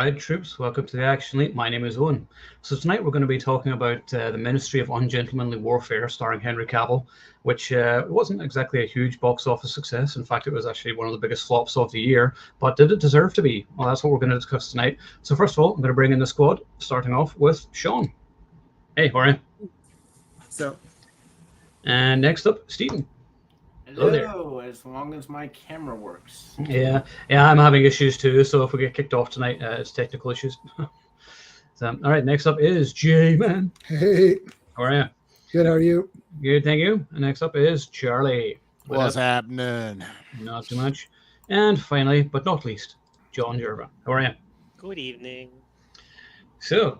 right, troops, welcome to the Action Leap. My name is Owen. So tonight we're going to be talking about the Ministry of Ungentlemanly Warfare, starring Henry Cavill, which wasn't exactly a huge box office success. In fact, it was actually one of the biggest flops of the year. But did it deserve to be? Well, that's what we're going to discuss tonight. So first of all, I'm going to bring in the squad, starting off with Sean. Hey, how are you? So, And next up, Stephen. Hello there. Hello, as long as my camera works. Yeah, I'm having issues too. So if we get kicked off tonight, it's technical issues. So, all right, next up is J-Man. hey, How are you? good. How are you? Good, thank you. And next up is Charlie. What's happening? Not too much. And finally, but not least, John Jerva. How are you? Good evening. So,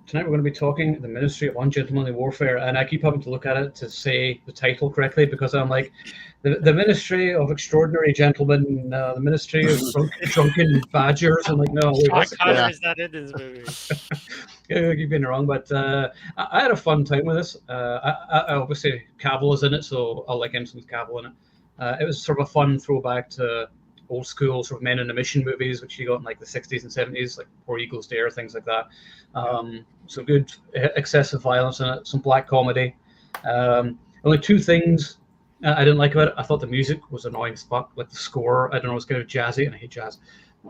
tonight we're going to be talking the Ministry of Ungentlemanly Warfare, and I keep having to look at it to say the title correctly because I'm like, the Ministry of Extraordinary Gentlemen, the Ministry of Drunken Badgers. I'm like, no, wait, What color Yeah. is that in this movie? yeah, I keep getting it wrong, but I had a fun time with this. I obviously Cavill is in it, so I'll like him with Cavill in it. It was sort of a fun throwback to old school sort of men in a mission movies, which you got in like the 60s and 70s, like Poor Eagles Dare, things like that. Some good excessive violence in it, some black comedy. Only two things I didn't like about it. I thought the music was annoying spot, like the score. I don't know, it was kind of jazzy, and I hate jazz.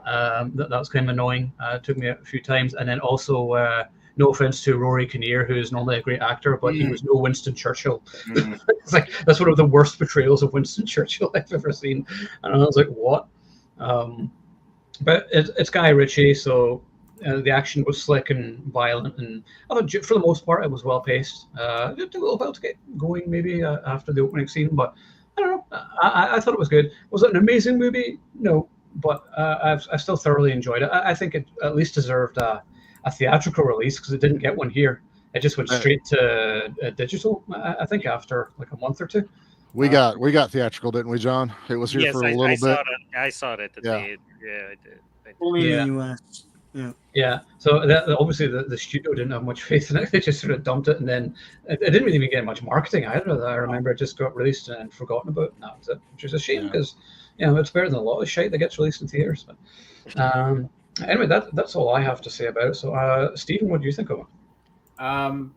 That was kind of annoying. It took me a few times, and then also no offense to Rory Kinnear, who is normally a great actor, but he was no Winston Churchill. It's like that's one of the worst portrayals of Winston Churchill I've ever seen, and I was like, what? But it's Guy Ritchie, so the action was slick and violent, and I thought for the most part it was well paced. It took a little while to get going, maybe after the opening scene, but I don't know. I thought it was good. Was it an amazing movie? No, but I still thoroughly enjoyed it. I think it at least deserved a theatrical release because it didn't get one here. It just went straight to digital. I think after like a month or two. We got theatrical, didn't we, John? It was here Yes, for a I little saw bit. it. I saw it at the theater. Yeah, I did. Only Yeah. in the U.S. Yeah, so obviously the studio didn't have much faith in it. They just sort of dumped it, and then it didn't really even get much marketing either. I remember it just got released and forgotten about. And that was it, which is a shame because it's better than a lot of shite that gets released in theaters. But anyway, that's all I have to say about it. So, Stephen, what do you think of it?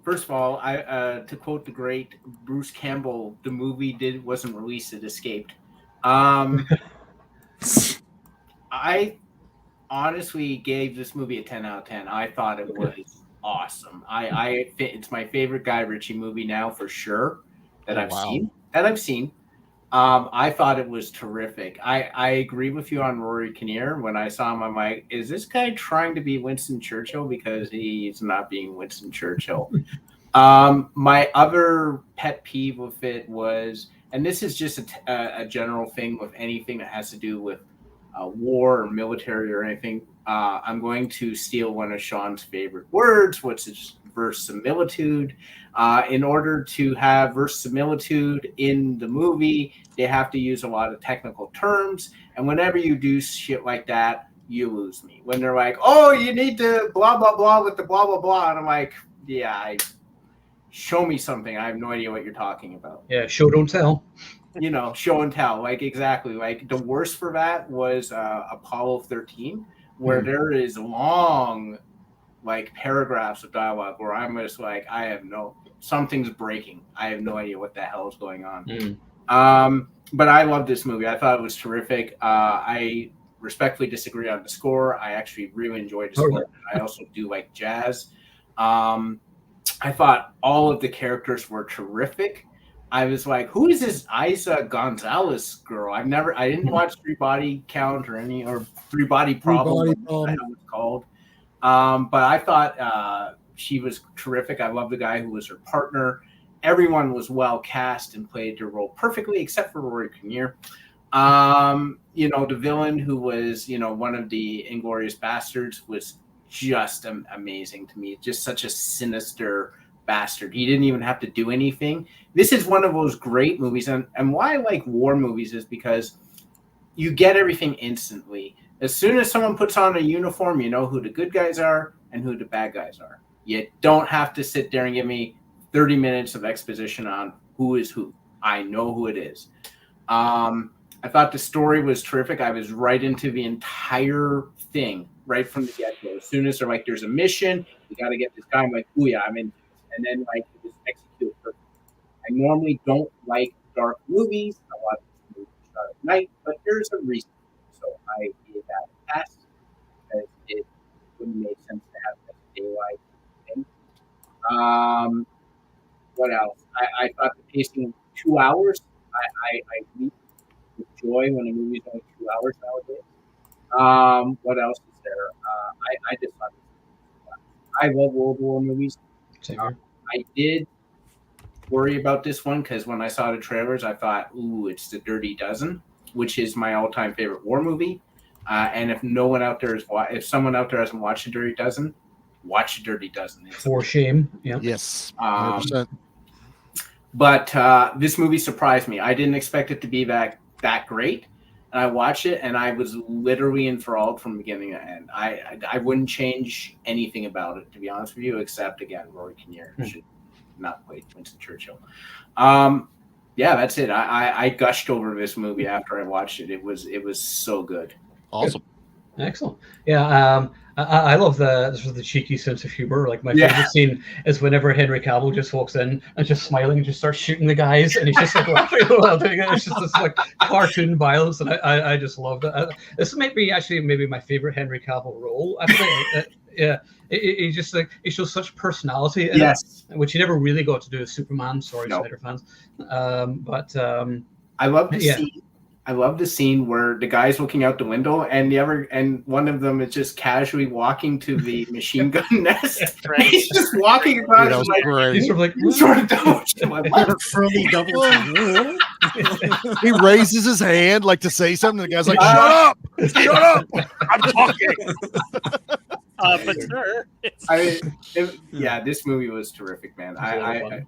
First of all, I to quote the great Bruce Campbell, the movie wasn't released; it escaped. I honestly gave this movie a 10 out of 10. I thought it was awesome. It's my favorite Guy Ritchie movie now for sure that I've seen. I thought it was terrific. I agree with you on Rory Kinnear. When I saw him, I'm like, is this guy trying to be Winston Churchill? Because he's not being Winston Churchill. My other pet peeve with it was, and this is just a general thing with anything that has to do with war or military or anything, I'm going to steal one of Sean's favorite words, which is verisimilitude. In order to have verisimilitude in the movie, they have to use a lot of technical terms. And whenever you do shit like that, you lose me. When they're like, oh, you need to blah, blah, blah with the blah, blah, blah. And I'm like, yeah, show me something. I have no idea what you're talking about. Yeah, show don't tell. Show and tell. Like, exactly. Like, the worst for that was Apollo 13, where there is long, like, paragraphs of dialogue where I'm just like, something's breaking. I have no idea what the hell is going on. But I love this movie. I thought it was terrific. I respectfully disagree on the score. I actually really enjoyed the score. I also do like jazz. I thought all of the characters were terrific. I was like, who is this Isa Gonzalez girl? I didn't watch Three Body Count or Three Body Problem. What it's called. But I thought she was terrific. I love the guy who was her partner. Everyone was well cast and played their role perfectly, except for Rory Kinnear. The villain who was, one of the Inglorious Bastards was just amazing to me. Just such a sinister bastard. He didn't even have to do anything. This is one of those great movies, and why I like war movies is because you get everything instantly. As soon as someone puts on a uniform, you know who the good guys are and who the bad guys are. You don't have to sit there and give me 30 minutes of exposition on who is who. I know who it is. I thought the story was terrific. I was right into the entire thing right from the get-go. As soon as they're like, there's a mission, we got to get this guy. I'm like, oh yeah, I'm in. And then like it was executed perfectly. I normally don't like dark movies. I watch movies shot at night, but there's a reason. So I gave that a pass because it wouldn't make sense to have it as a daylight thing. What else? I thought the pacing 2 hours. I weep with joy when a movie's only 2 hours nowadays. What else is there? I just thought this was fun. I love World War movies. I did worry about this one because when I saw the trailers, I thought, ooh, it's The Dirty Dozen, which is my all-time favorite war movie. And if someone out there hasn't watched The Dirty Dozen, watch The Dirty Dozen. For shame. Yeah. Yes. 100%. But this movie surprised me. I didn't expect it to be that great. And I watched it, and I was literally enthralled from beginning to end. I wouldn't change anything about it, to be honest with you, except, again, Rory Kinnear should not play Winston Churchill. Yeah, that's it. I gushed over this movie after I watched it. It was so good. Awesome. Excellent. Yeah, I love the cheeky sense of humor. Like my favorite scene is whenever Henry Cavill just walks in and just smiling and just starts shooting the guys, and he's just like laughing while doing it. It's just this like cartoon violence, and I just loved it. This might be actually maybe my favorite Henry Cavill role. I think, yeah, he just like he shows such personality in it, which he never really got to do with Superman. Sorry, Spider fans. I love the scene. I love the scene where the guy's looking out the window and one of them is just casually walking to the machine gun nest. Right. He's just walking across. That was great. He's sort of like Furley double. He raises his hand like to say something. The guy's like, "Shut up! Shut up! I'm talking." But sir, this movie was terrific, man. I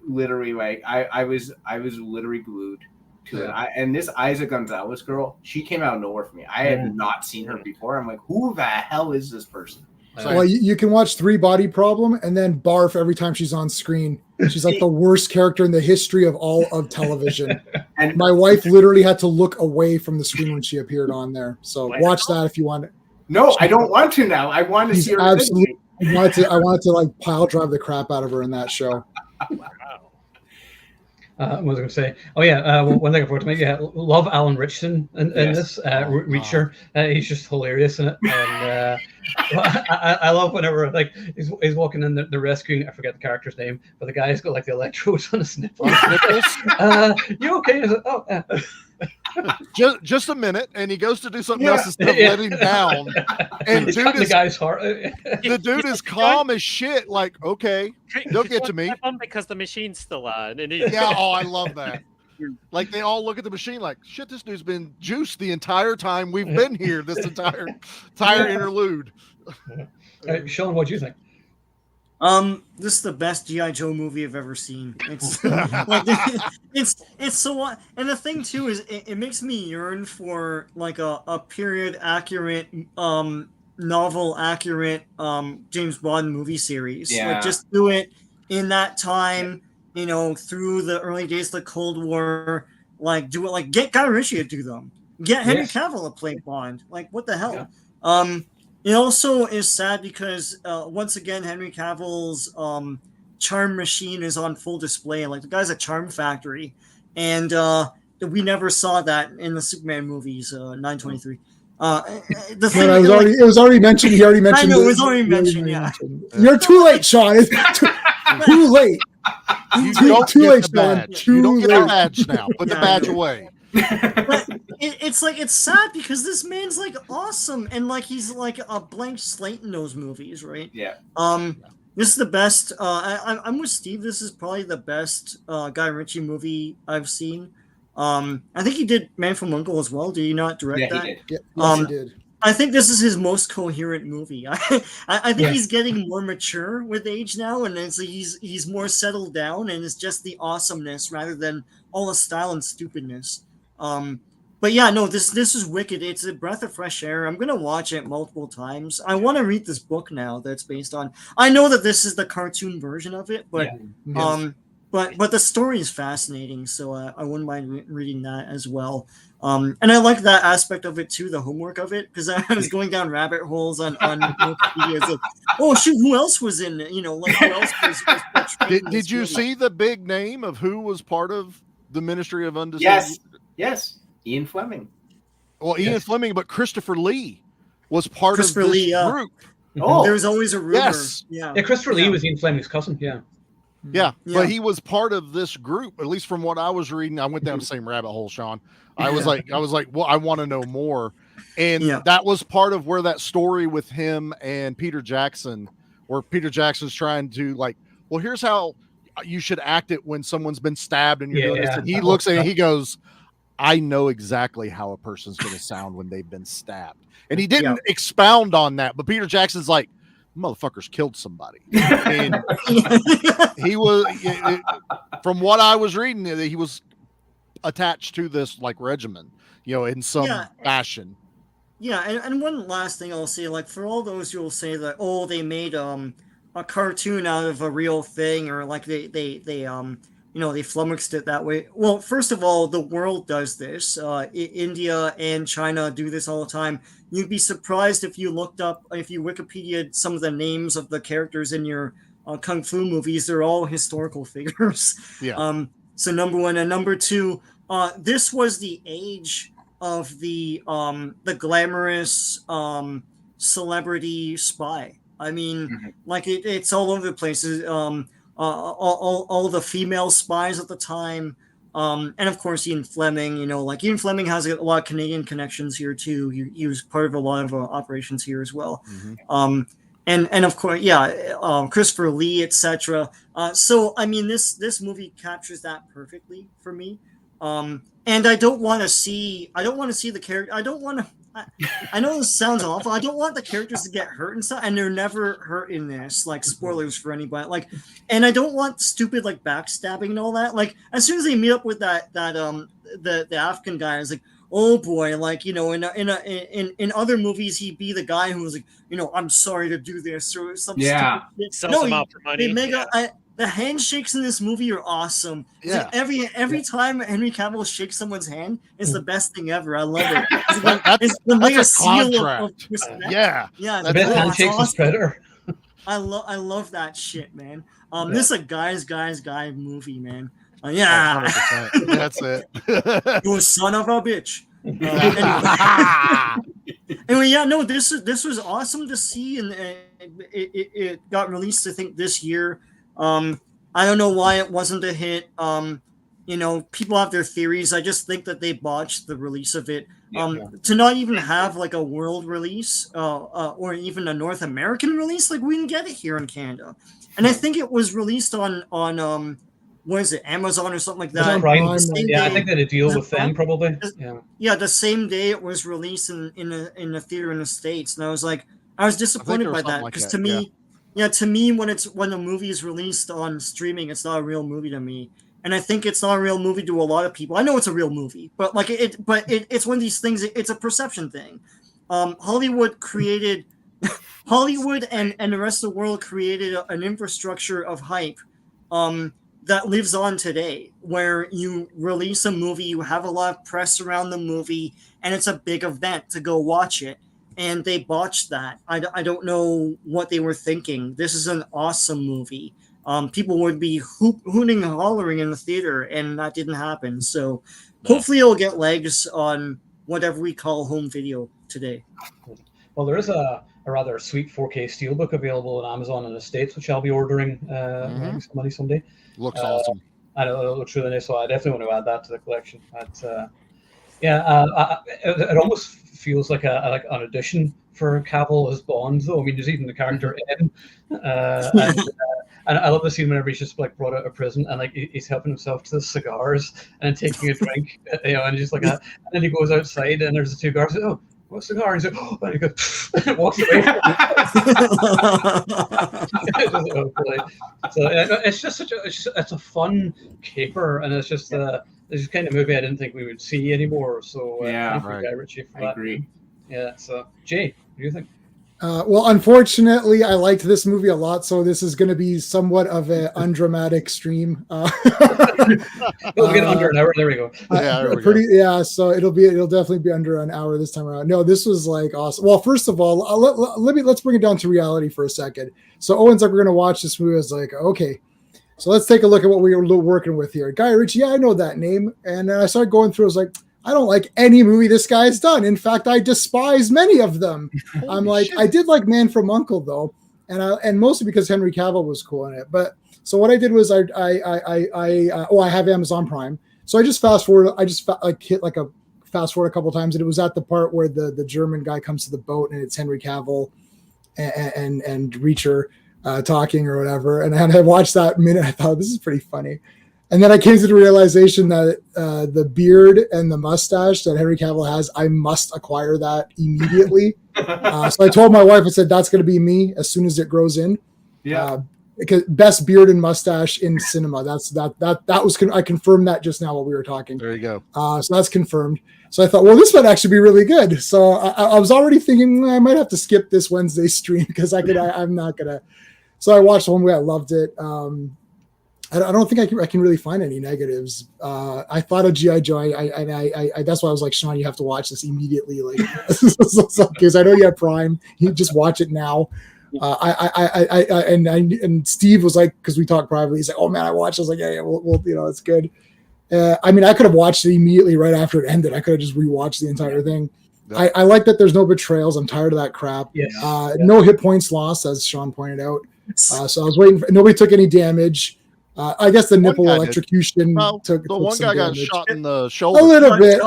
literally like I was literally glued to it. And this Isa Gonzalez girl, she came out of nowhere for me. I had not seen her before. I'm like, who the hell is this person? Well, you can watch Three Body Problem and then barf every time she's on screen. She's like the worst character in the history of all of television. And my wife literally had to look away from the screen when she appeared on there. So watch that if you want it. No, I don't want to now. I want to see her. Absolutely. I wanted to like pile drive the crap out of her in that show. What was I going to say? Oh yeah, one thing I forgot to mention. Yeah, love Alan Ritchson in this Reacher. He's just hilarious in it, and I love whenever like he's walking in the rescuing. I forget the character's name, but the guy's got like the electrodes on his nipples. You okay? Just a minute, and he goes to do something else instead of letting down. And the guy's heart. The dude is calm as shit. Like, okay, don't get to me because the machine's still on. And I love that. Like they all look at the machine like, shit. This dude's been juiced the entire time we've been here. This entire interlude. Sean, what do you think? This is the best G.I. Joe movie I've ever seen. It's like it's so, and the thing too is it makes me yearn for like a period accurate, novel accurate, James Bond movie series. Yeah. Like just do it in that time, through the early days of the Cold War. Like do it, like get Guy Ritchie to do them. Get Henry Cavill to play Bond. Like what the hell? Yeah. It also is sad because once again Henry Cavill's charm machine is on full display. Like the guy's a charm factory, and we never saw that in the Superman movies. 923. It was already mentioned. He already mentioned. I know it was already mentioned. Yeah, you're too late, Sean. It's too late. Too late, Sean. You don't get the badge now. Put the badge away. But it's sad because this man's like awesome and like he's like a blank slate in those movies, right? Yeah. This is the best. I'm with Steve. This is probably the best Guy Ritchie movie I've seen. I think he did Man from U.N.C.L.E. as well. Did he not direct that? He did. Yeah, yes, he did. I think this is his most coherent movie. I think he's getting more mature with age now, and he's more settled down, and it's just the awesomeness rather than all the style and stupidness. But yeah, no, this is wicked. It's a breath of fresh air. I'm gonna watch it multiple times. I want to read this book now that's based on. I know that this is the cartoon version of it, but but the story is fascinating, so I wouldn't mind reading that as well. And I like that aspect of it too, the homework of it, because I was going down rabbit holes on Wikipedia. It's like, oh shoot, who else was in it? You know, like who else was portraying Did this you really? see the big name of who was part of the Ministry of Undisputed? Yes. Ian Fleming. Well, Ian Fleming, but Christopher Lee was part Christopher of this Lee, yeah. group. Oh, There was always a rumor. Yes. Yeah. Yeah, Christopher Lee Yeah. was Ian Fleming's cousin. Yeah. Yeah, Yeah. but he was part of this group, at least from what I was reading. I went down the same rabbit hole, Sean. I was like, well, I want to know more. And Yeah. that was part of where that story with him and Peter Jackson, where Peter Jackson's trying to like, well, here's how you should act it when someone's been stabbed and you're doing this. And he looks at it and he goes, I know exactly how a person's going to sound when they've been stabbed. And he didn't expound on that, but Peter Jackson's like, motherfuckers killed somebody. And he was, from what I was reading, he was attached to this like regimen, you know, in some fashion. Yeah, and one last thing I'll say, like for all those who will say that, oh, they made a cartoon out of a real thing, or like they you know, they flummoxed it that way. Well, first of all, the world does this. India and China do this all the time. You'd be surprised if you Wikipedia'd some of the names of the characters in your kung fu movies. They're all historical figures. Yeah. So number one, and number two, this was the age of the glamorous celebrity spy. I mean, like it's all over the places. All the female spies at the time, and of course Ian Fleming. You know, like Ian Fleming has a lot of Canadian connections here too. He was part of a lot of operations here as well. And of course, Christopher Lee, etc. So I mean, this movie captures that perfectly for me. And I don't want to see the character. I know this sounds awful. I don't want the characters to get hurt and stuff, and they're never hurt in this. Like spoilers for anybody. Like, and I don't want stupid like backstabbing and all that. Like as soon as they meet up with the African guy, it's like, oh boy, like you know, in other movies he'd be the guy who was like, you know, I'm sorry to do this or something. Yeah. Sells them out for money. The handshakes in this movie are awesome. Yeah. Like every time Henry Cavill shakes someone's hand, it's the best thing ever. I love it. It's That's a a seal contract. of respect. Yeah. Yeah, The best handshakes awesome. is Predator. I love that shit, man. This is a guy movie, man. Yeah, 100%. That's it. you son of a bitch. Anyway, yeah, no, this was awesome to see, and it got released, I think, this year. I don't know why it wasn't a hit. You know, people have their theories. I just think that they botched the release of it. To not even have like a world release, or even a North American release, like we didn't get it here in Canada. And I think it was released on what is it, Amazon or something like that. Prime. The same Yeah, I day- think they had a deal with them probably. Yeah, the same day it was released in a theater in the States, and I was disappointed there by was that something like because that, to me, when a movie is released on streaming, it's not a real movie to me, and I think it's not a real movie to a lot of people. I know it's a real movie, but like it's one of these things. It's a perception thing. Hollywood and the rest of the world created an infrastructure of hype. That lives on today, where you release a movie, you have a lot of press around the movie, and it's a big event to go watch it. And they botched that. I don't know what they were thinking. This is an awesome movie. People would be hooting and hollering in the theater, and that didn't happen. So hopefully it'll get legs on whatever we call home video today. Well, there is a rather sweet 4K steelbook available on Amazon in the States, which I'll be ordering some money someday. Looks awesome. I know it looks really nice, so I definitely want to add that to the collection. But it almost feels like an audition for Cavill as Bond, though. I mean, there's even the character Ed, and I love the scene whenever he's just like brought out of prison and like he's helping himself to the cigars and taking a drink, you know, and just like that. And then he goes outside and there's the two guards. Oh, what cigar? And he's like, oh, and he goes, and walks away. So it's just it's a fun caper, and it's just this kind of movie I didn't think we would see anymore. So Yeah, thank you, Ritchie, for I that. agree. Yeah. So Jay, what do you think? Well, unfortunately, I liked this movie a lot, so this is going to be somewhat of an undramatic stream. We'll get under an hour. There we go. So it'll definitely be under an hour this time around. No, this was like awesome. Well, first of all, let's bring it down to reality for a second. So Owen's like, we're going to watch this movie. I was like, okay, so let's take a look at what we were working with here. Guy Ritchie, yeah, I know that name, and I started going through. I was like, I don't like any movie this guy's done. In fact, I despise many of them. I'm like, shit. I did like Man from U.N.C.L.E. though, and mostly because Henry Cavill was cool in it. But so what I did was I have Amazon Prime, so I just fast forward. I just hit like a fast forward a couple times, and it was at the part where the German guy comes to the boat, and it's Henry Cavill and Reacher talking or whatever. And I watched that minute. I thought this is pretty funny. And then I came to the realization that the beard and the mustache that Henry Cavill has, I must acquire that immediately. So I told my wife, I said, that's going to be me as soon as it grows in. Yeah. Because best beard and mustache in cinema. I confirmed that just now while we were talking. There you go. So that's confirmed. So I thought, well, this might actually be really good. So I was already thinking I might have to skip this Wednesday stream because I'm not going to. So I watched the one way. I loved it. I don't think I can really find any negatives. I thought of G.I. Joe. I that's why I was like, Sean, you have to watch this immediately. Like, because I know you have Prime. You just watch it now. And Steve was like, because we talked privately, he's like, oh man, I watched. I was like, yeah, we'll it's good. I mean, I could have watched it immediately right after it ended. I could have just rewatched the entire thing. Yeah. I like that there's no betrayals. I'm tired of that crap. Yes. No hit points lost, as Sean pointed out. So I was waiting. Nobody took any damage. I guess the nipple electrocution took the one guy got shot in the shoulder. A little bit.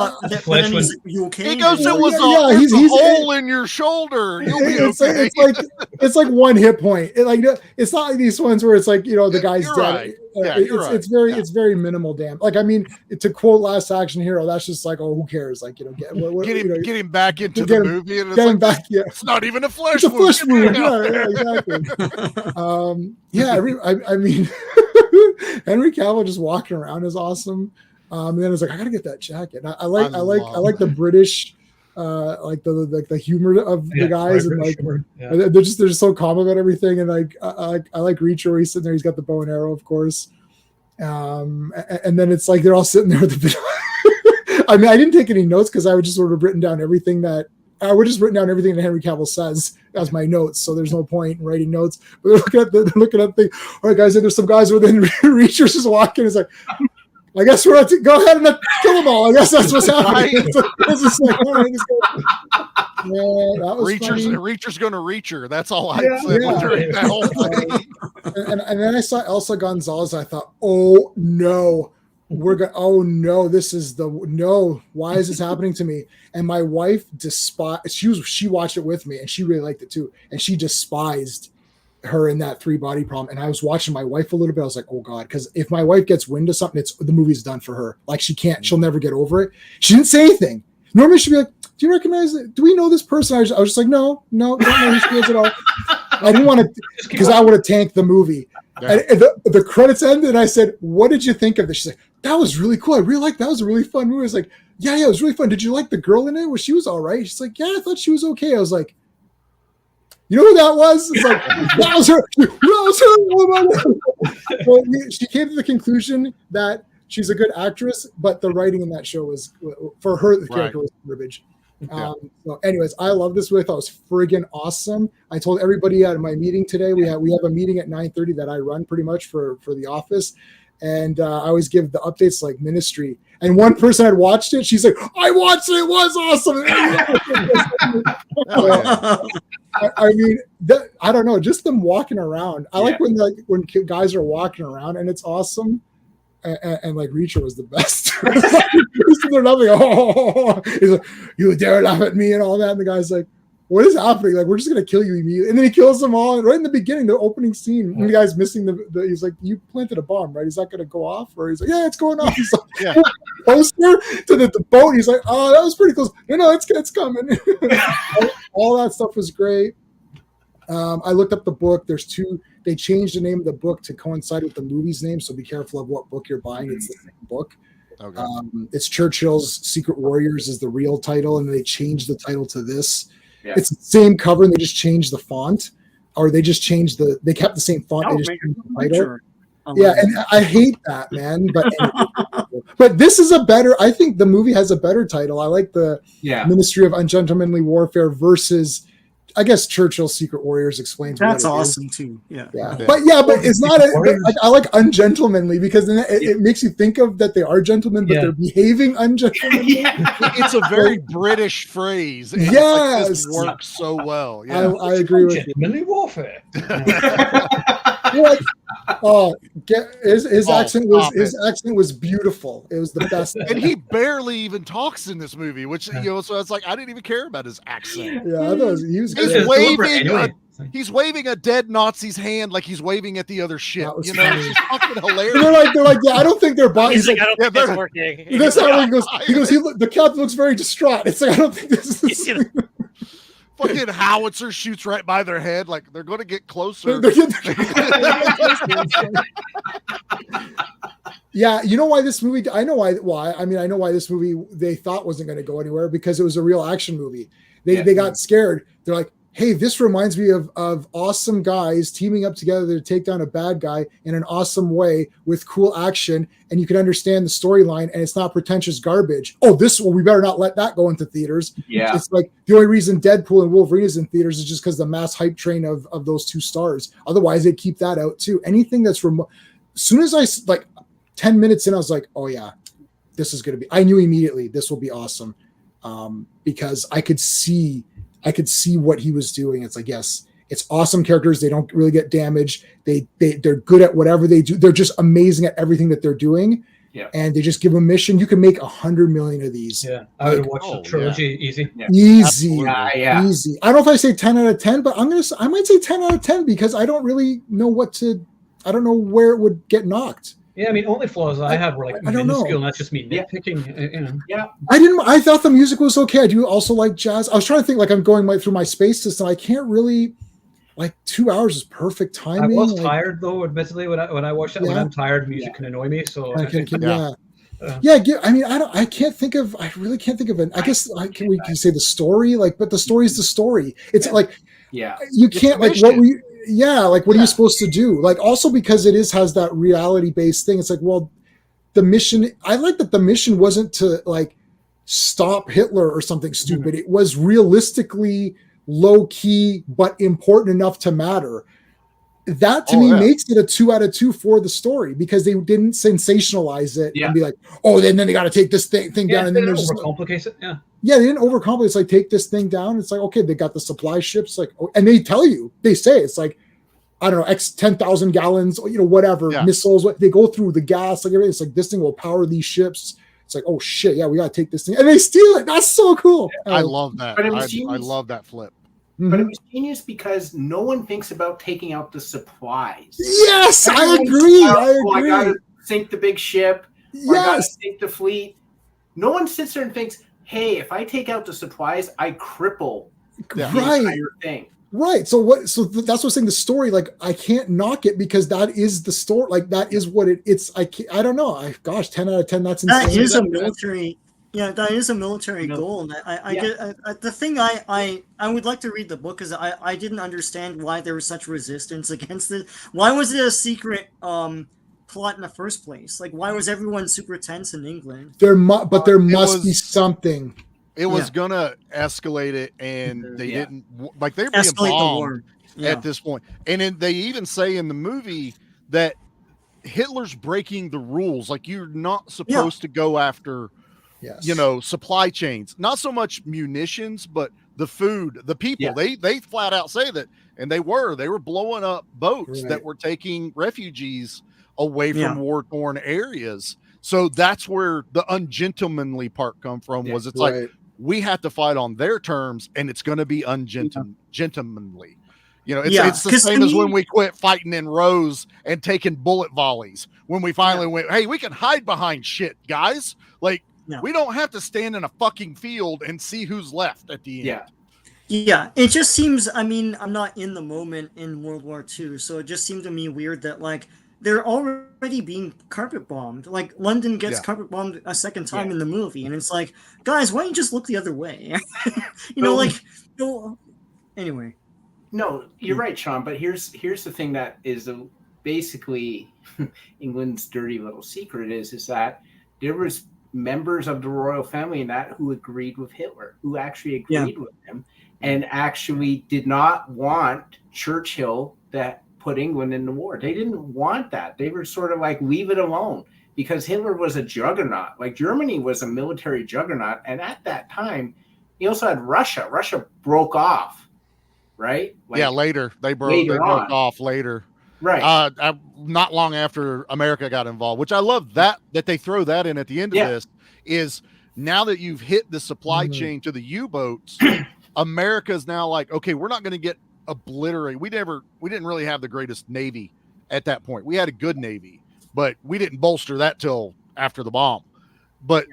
You okay? He goes, it was a hole in your shoulder. You'll be okay. It's like one hit point. It's not like these ones where it's like, the guy's dead. Right. Yeah, it's very minimal damage. Like, I mean, to quote Last Action Hero, that's just like, oh, who cares? Like, get him back into the movie, and it's back. Yeah, it's not even a flesh wound. It's a flesh wound. Yeah, exactly. I mean, Henry Cavill just walking around is awesome. And then it's like, I gotta get that jacket. I like the British. Like the humor of the guys, and like they're just so calm about everything, and like I like Reacher where he's sitting there, he's got the bow and arrow, of course, and then it's like they're all sitting there with the video. I mean, I didn't take any notes because I would just sort of written down everything that Henry Cavill says as my notes, so there's no point in writing notes. But they're looking at the all right, guys, and there's some guys within Reacher's just walking. It's like, I guess we're to go ahead and kill them all. I guess that's what's happening. Reacher's going to Reacher. That's all I said during that whole thing. And then I saw Elsa Gonzalez. I thought, oh no, this is why is this happening to me? And my wife she watched it with me, and she really liked it too, and she despised her in that 3 body problem. And I was watching my wife a little bit. I was like, oh God, because if my wife gets wind of something, the movie's done for her. Like, she'll never get over it. She didn't say anything. Normally she'd be like, do you recognize it? Do we know this person? I was just like, no, don't know who she is at all. I didn't want to, because I would have tanked the movie. Yeah. And the credits ended, and I said, what did you think of this? She's like, that was really cool. I really liked that. Was a really fun movie. I was like, yeah, it was really fun. Did you like the girl in it? Well, she was all right. She's like, yeah, I thought she was okay. I was like, you know who that was? It's like, that was her. Well, she came to the conclusion that she's a good actress, but the writing in that show was, for her, the character was garbage. So anyways, I love this movie. I thought it was friggin' awesome. I told everybody at my meeting today, we have a meeting at 9:30 that I run pretty much for the office. And I always give the updates like Ministry. And one person had watched it. She's like, I watched it. It was awesome. I mean, I don't know. Just them walking around. I like when guys are walking around and it's awesome. And like Reacher was the best. They're nothing. He's like, you dare laugh at me and all that. And the guy's like, what is happening? Like, we're just gonna kill you immediately. And then he kills them all right in the beginning, the opening scene. When the guy's missing he's like, you planted a bomb, right? Is that gonna go off? Or he's like, yeah, it's going off. He's like, poster to the boat. He's like, oh, that was pretty close. No, it's coming. all that stuff was great. I looked up the book. They changed the name of the book to coincide with the movie's name, so be careful of what book you're buying. It's the same book. Okay. It's Churchill's Secret Warriors is the real title, and they changed the title to this. It's the same cover and they just changed the font, or they just changed they kept the same font. They just changed the title. Yeah, and I hate that, man. But this is I think the movie has a better title. I like the Ministry of Ungentlemanly Warfare versus, I guess, Churchill's Secret Warriors explains. That's awesome too. Yeah. But it's not. I like ungentlemanly because then it makes you think of that they are gentlemen, but they're behaving ungentlemanly. It's a very British phrase. And yes, this works so well. Yeah, I agree with you. Ungentlemanly warfare. His accent was beautiful. It was the best. And he barely even talks in this movie, which so it's like I didn't even care about his accent. Yeah, I thought he's waving a dead Nazi's hand like he's waving at the other ship. It's just fucking hilarious. They're like, yeah, I don't think their bodies. I don't think it's working. That's how he goes. The captain looks very distraught. It's like I don't think this is. Fucking howitzer shoots right by their head, like they're going to get closer. Yeah, you know why this movie? I know why. I mean, I know why this movie they thought wasn't going to go anywhere because it was a real action movie. They got scared. They're like, hey, this reminds me of awesome guys teaming up together to take down a bad guy in an awesome way with cool action, and you can understand the storyline, and it's not pretentious garbage. Oh, we better not let that go into theaters. Yeah, it's like the only reason Deadpool and Wolverine is in theaters is just because the mass hype train of those two stars. Otherwise, they keep that out too. Anything that's remote. As soon as I 10 minutes in, I was like, oh yeah, this is going to be. I knew immediately this will be awesome because I could see what he was doing. It's like, yes, it's awesome characters. They don't really get damaged. They're good at whatever they do. They're just amazing at everything that they're doing. Yeah. And they just give them a mission. You can make 100 million of these. Yeah. I would watch the trilogy easy. Yeah. Easy. Easy. I don't know if I say 10 out of 10, but I might say 10 out of 10 because I don't really know I don't know where it would get knocked. Yeah, I mean, only flaws I had were minuscule, and that's just me nitpicking. Yeah, I thought the music was okay. I do also like jazz. I was trying to think, I'm going through my space system. I can't really, 2 hours is perfect timing. I was tired though, admittedly, when I watched it. When I'm tired, music can annoy me. So I mean, I can't think of. I really can't think of it. I guess we can say the story, but the story is the story. It's you can't what were you. Yeah, what are you supposed to do? Also because has that reality-based thing. It's the mission. I like that the mission wasn't to stop Hitler or something stupid. Mm-hmm. It was realistically low-key but important enough to matter. That to me makes it a 2 out of 2 for the story because they didn't sensationalize it and be like, oh, then they got to take this thing down, and then there's overcomplicate it. Yeah, they didn't overcomplicate. It's take this thing down. It's okay, they got the supply ships, and they tell you, they say it's I don't know, X 10,000 gallons, whatever missiles. They go through the gas, everything. It's this thing will power these ships. It's oh shit, yeah, we got to take this thing, and they steal it. That's so cool. I love that. But I love that flip. But it was genius because no one thinks about taking out the supplies. Yes, I agree. I gotta sink the big ship. Or I gotta sink the fleet. No one sits there and thinks, hey, if I take out the supplies, I cripple the entire thing. Right. So so that's what I'm saying. The story, I can't knock it because that is the story. That is what it's. I don't know. 10 out of 10. That's insane. That is a military. Yeah, that is a military goal. And the thing I would like to read the book because I didn't understand why there was such resistance against it. Why was it a secret plot in the first place? Why was everyone super tense in England? There must be something. It was gonna escalate it, and they didn't. They're being bombed at this point. And then they even say in the movie that Hitler's breaking the rules. You're not supposed to go after. Yes. Supply chains, not so much munitions, but the food, the people. Yeah. They flat out say that, and they were blowing up boats that were taking refugees away from war-torn areas. So that's where the ungentlemanly part come from. Was it's we have to fight on their terms, and it's going to be ungentlemanly. It's the same as when we quit fighting in rows and taking bullet volleys. When we finally went, hey, we can hide behind shit, guys. We don't have to stand in a fucking field and see who's left at the end. Yeah. It just seems, I'm not in the moment in World War II, so it just seemed to me weird that they're already being carpet bombed. Like London gets Yeah. carpet bombed a second time in the movie, and it's like, guys, why don't you just look the other way? Anyway. No, you're right, Sean. But here's the thing that is basically England's dirty little secret is that there was members of the royal family in that who agreed with Hitler, who actually agreed with him, and actually did not want Churchill that put England in the war. They didn't want that. They were sort of like, leave it alone, because Hitler was a juggernaut. Like Germany was a military juggernaut, and at that time, you also had Russia. Russia broke off. Right? Like, later. They broke off later. Right. Not long after America got involved, which I love that they throw that in at the end of this, is now that you've hit the supply chain to the U-boats, America's now like, okay, we're not going to get obliterated. We didn't really have the greatest Navy at that point. We had a good Navy, but we didn't bolster that till after the bomb. But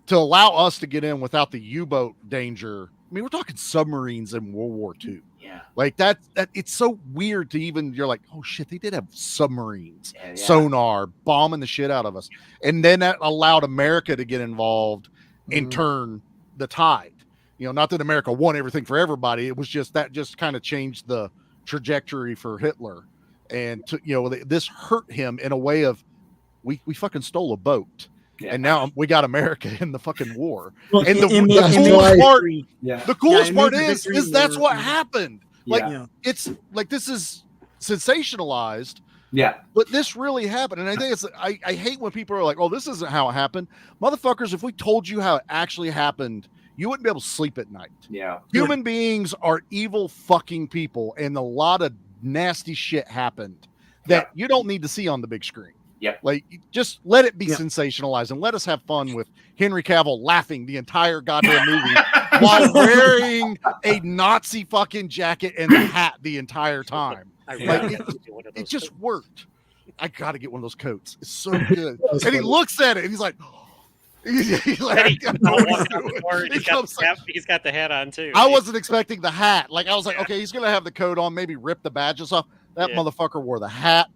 to allow us to get in without the U-boat danger, I mean, we're talking submarines in World War II. Yeah. Like that it's so weird to even, you're like, oh shit, they did have submarines, sonar, bombing the shit out of us. And then that allowed America to get involved and turn the tide. You know, not that America won everything for everybody. It was just that just kind of changed the trajectory for Hitler. And this hurt him in a way of, we fucking stole a boat. Yeah. And now we got America in the fucking war. Well, and the coolest part is that's what happened. Like, it's like, this is sensationalized. Yeah. But this really happened. And I think I hate when people are like, oh, this isn't how it happened. Motherfuckers, if we told you how it actually happened, you wouldn't be able to sleep at night. Yeah. Human beings are evil fucking people. And a lot of nasty shit happened that you don't need to see on the big screen. Yeah. Like, just let it be sensationalized and let us have fun with Henry Cavill laughing the entire goddamn movie while wearing a Nazi fucking jacket and a hat the entire time. It just worked. I got to get one of those coats. It's so good. And he looks at it and he's like, he's got the hat on too. I wasn't expecting the hat. Like, I was like, okay, he's going to have the coat on, maybe rip the badges off. That motherfucker wore the hat,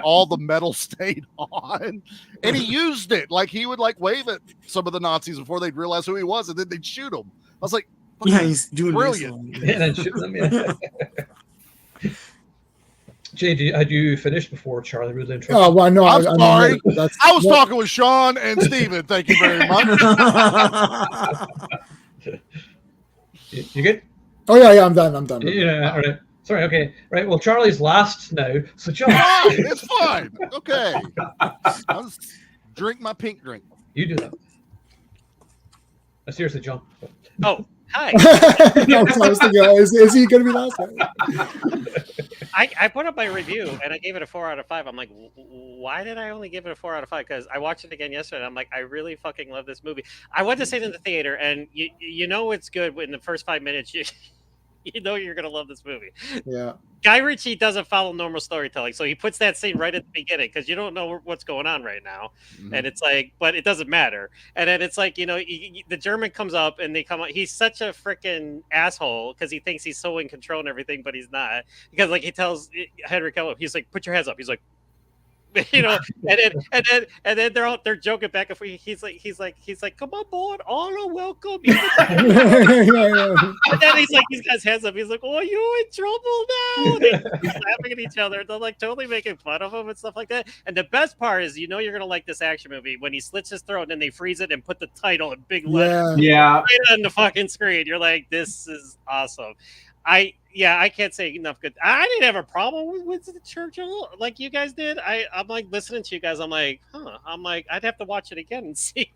all the metal stayed on, and he used it. Like, he would like wave at some of the Nazis before they'd realize who he was, and then they'd shoot him. I was like, he's doing brilliant. And then shoot them. Yeah. Jay, had you finished before Charlie rudely interrupted? Oh, well, no, I'm sorry. I was talking with Sean and Steven. Thank you very much. You good? Oh yeah, I'm done. Yeah, all right. Sorry, okay. Right, well, Charlie's last now, so John. It's fine. Okay. I'll just drink my pink drink. You do that. Seriously, John. Oh, hi. No, I was thinking, is he going to be last? I put up my review, and I gave it a 4 out of 5. I'm like, why did I only give it a 4 out of 5? Because I watched it again yesterday, and I'm like, I really fucking love this movie. I went to see it in the theater, and you know it's good in the first 5 minutes. You know you're gonna love this movie. Yeah. Guy Ritchie doesn't follow normal storytelling, so he puts that scene right at the beginning because you don't know what's going on right now, and it's like, but it doesn't matter. And then it's like, the German comes up and they come up. He's such a freaking asshole because he thinks he's so in control and everything, but he's not. Because like he tells Henry Cavill, he's like, "Put your hands up." He's like, and then they're joking back and forth. He's like, "Come on board, all are welcome." And then he's got his hands up. He's like, "Oh, you in trouble now?" They're laughing at each other. They're like totally making fun of him and stuff like that. And the best part is, you're gonna like this action movie when he slits his throat and then they freeze it and put the title in big letters right on the fucking screen. You're like, this is awesome. I can't say enough good. I didn't have a problem with the Churchill like you guys did. I'm like listening to you guys. I'm like, I'm like, I'd have to watch it again and see.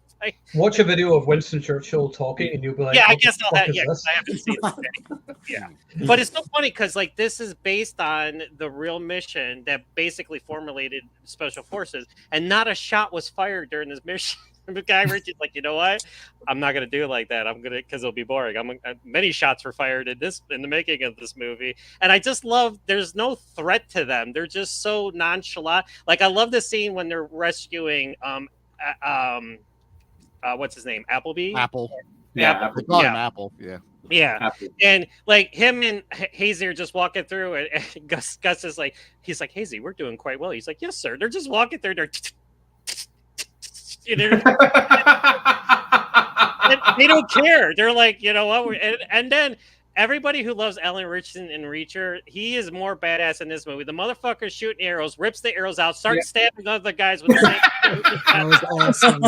Watch a video of Winston Churchill talking, and you'll be like, "Yeah, I guess I'll have." Yeah, I haven't seen it. Yeah, but it's so funny because like this is based on the real mission that basically formulated special forces, and not a shot was fired during this mission. The guy Ritchie's like, you know what? I'm not gonna do it like that. Because it'll be boring. Many shots were fired in the making of this movie, and I just love. There's no threat to them. They're just so nonchalant. Like I love the scene when they're rescuing what's his name? Appleby. Apple. Yeah, they call him Apple. Yeah. Yeah, Absolutely. and like him and Hazy are just walking through, and Gus is like, he's like, Hazy, we're doing quite well. He's like, yes, sir. They're just walking through. They're and they don't care. They're like, you know what? And then everybody who loves Alan Ritchson and Reacher, he is more badass in this movie. The motherfucker's shooting arrows, rips the arrows out, starts stabbing other guys with the same. That was awesome.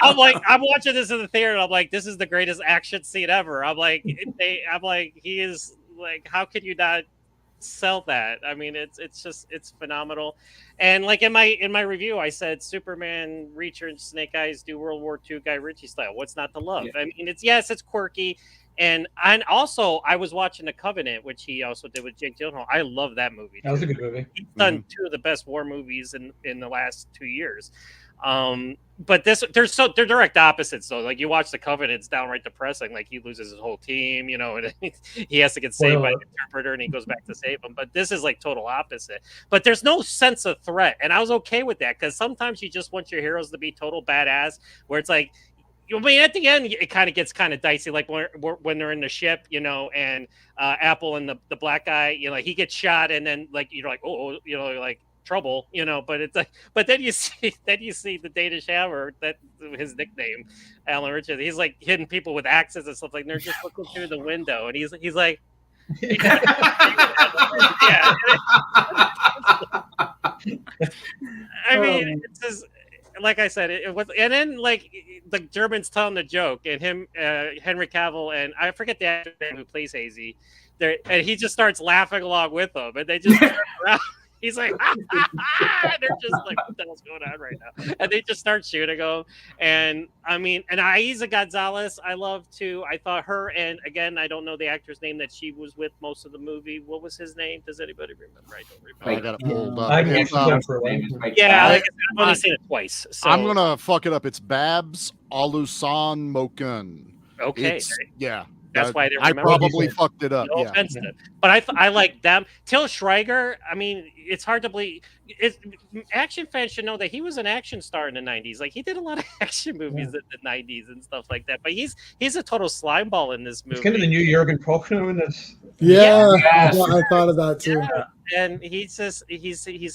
I'm like, I'm watching this in the theater, and I'm like, this is the greatest action scene ever. I'm like, he is like, how could you not sell that? I mean, it's phenomenal. And like in my review, I said Superman, Reacher, and Snake Eyes do World War II Guy Ritchie style. What's not to love? I mean, it's quirky. And also, I was watching The Covenant, which he also did with Jake Gyllenhaal. I love that movie. That was a good movie. He's done two of the best war movies in the last 2 years. But they're direct opposites. So like you watch The Covenant, it's downright depressing. Like he loses his whole team, you know, and he has to get saved by an interpreter, and he goes back to save them. But this is like total opposite. But there's no sense of threat, and I was okay with that because sometimes you just want your heroes to be total badass, where it's like. I mean, at the end, it kind of gets kind of dicey, like when they're in the ship, you know, and Apple and the black guy, you know, like he gets shot, and then like you're like, oh, you know, like trouble, you know. But it's like, but then you see the Danish Hammer, that his nickname, Alan Richards. He's like hitting people with axes and stuff, like they're just looking through the window, and he's like. Yeah. I mean, it's just. Like I said, it was, and then like the Germans telling the joke, and him, Henry Cavill, and I forget the actor who plays Hazy, there, and he just starts laughing along with them, and they just turn around. He's like, ah, ah, ah, and they're just like, what the hell's going on right now? And they just start shooting him. And I mean, and Aiza Gonzalez, I love too. I thought her, and again, I don't know the actor's name that she was with most of the movie. What was his name? Does anybody remember? I don't remember. I got it pulled up. Yeah, like, I've only seen it twice. So. I'm gonna fuck it up. It's Babs Alusan Mokun. Okay. Yeah. That's why I probably fucked it up. No offense to them. But I like them. Till Schweiger, I mean, it's hard to believe. Action fans should know that he was an action star in the 90s. Like, he did a lot of action movies in the 90s and stuff like that. But he's a total slime ball in this movie. It's kind of the new Jürgen Prochnow in this. Yeah, yes. I thought of that too. Yeah. And he's a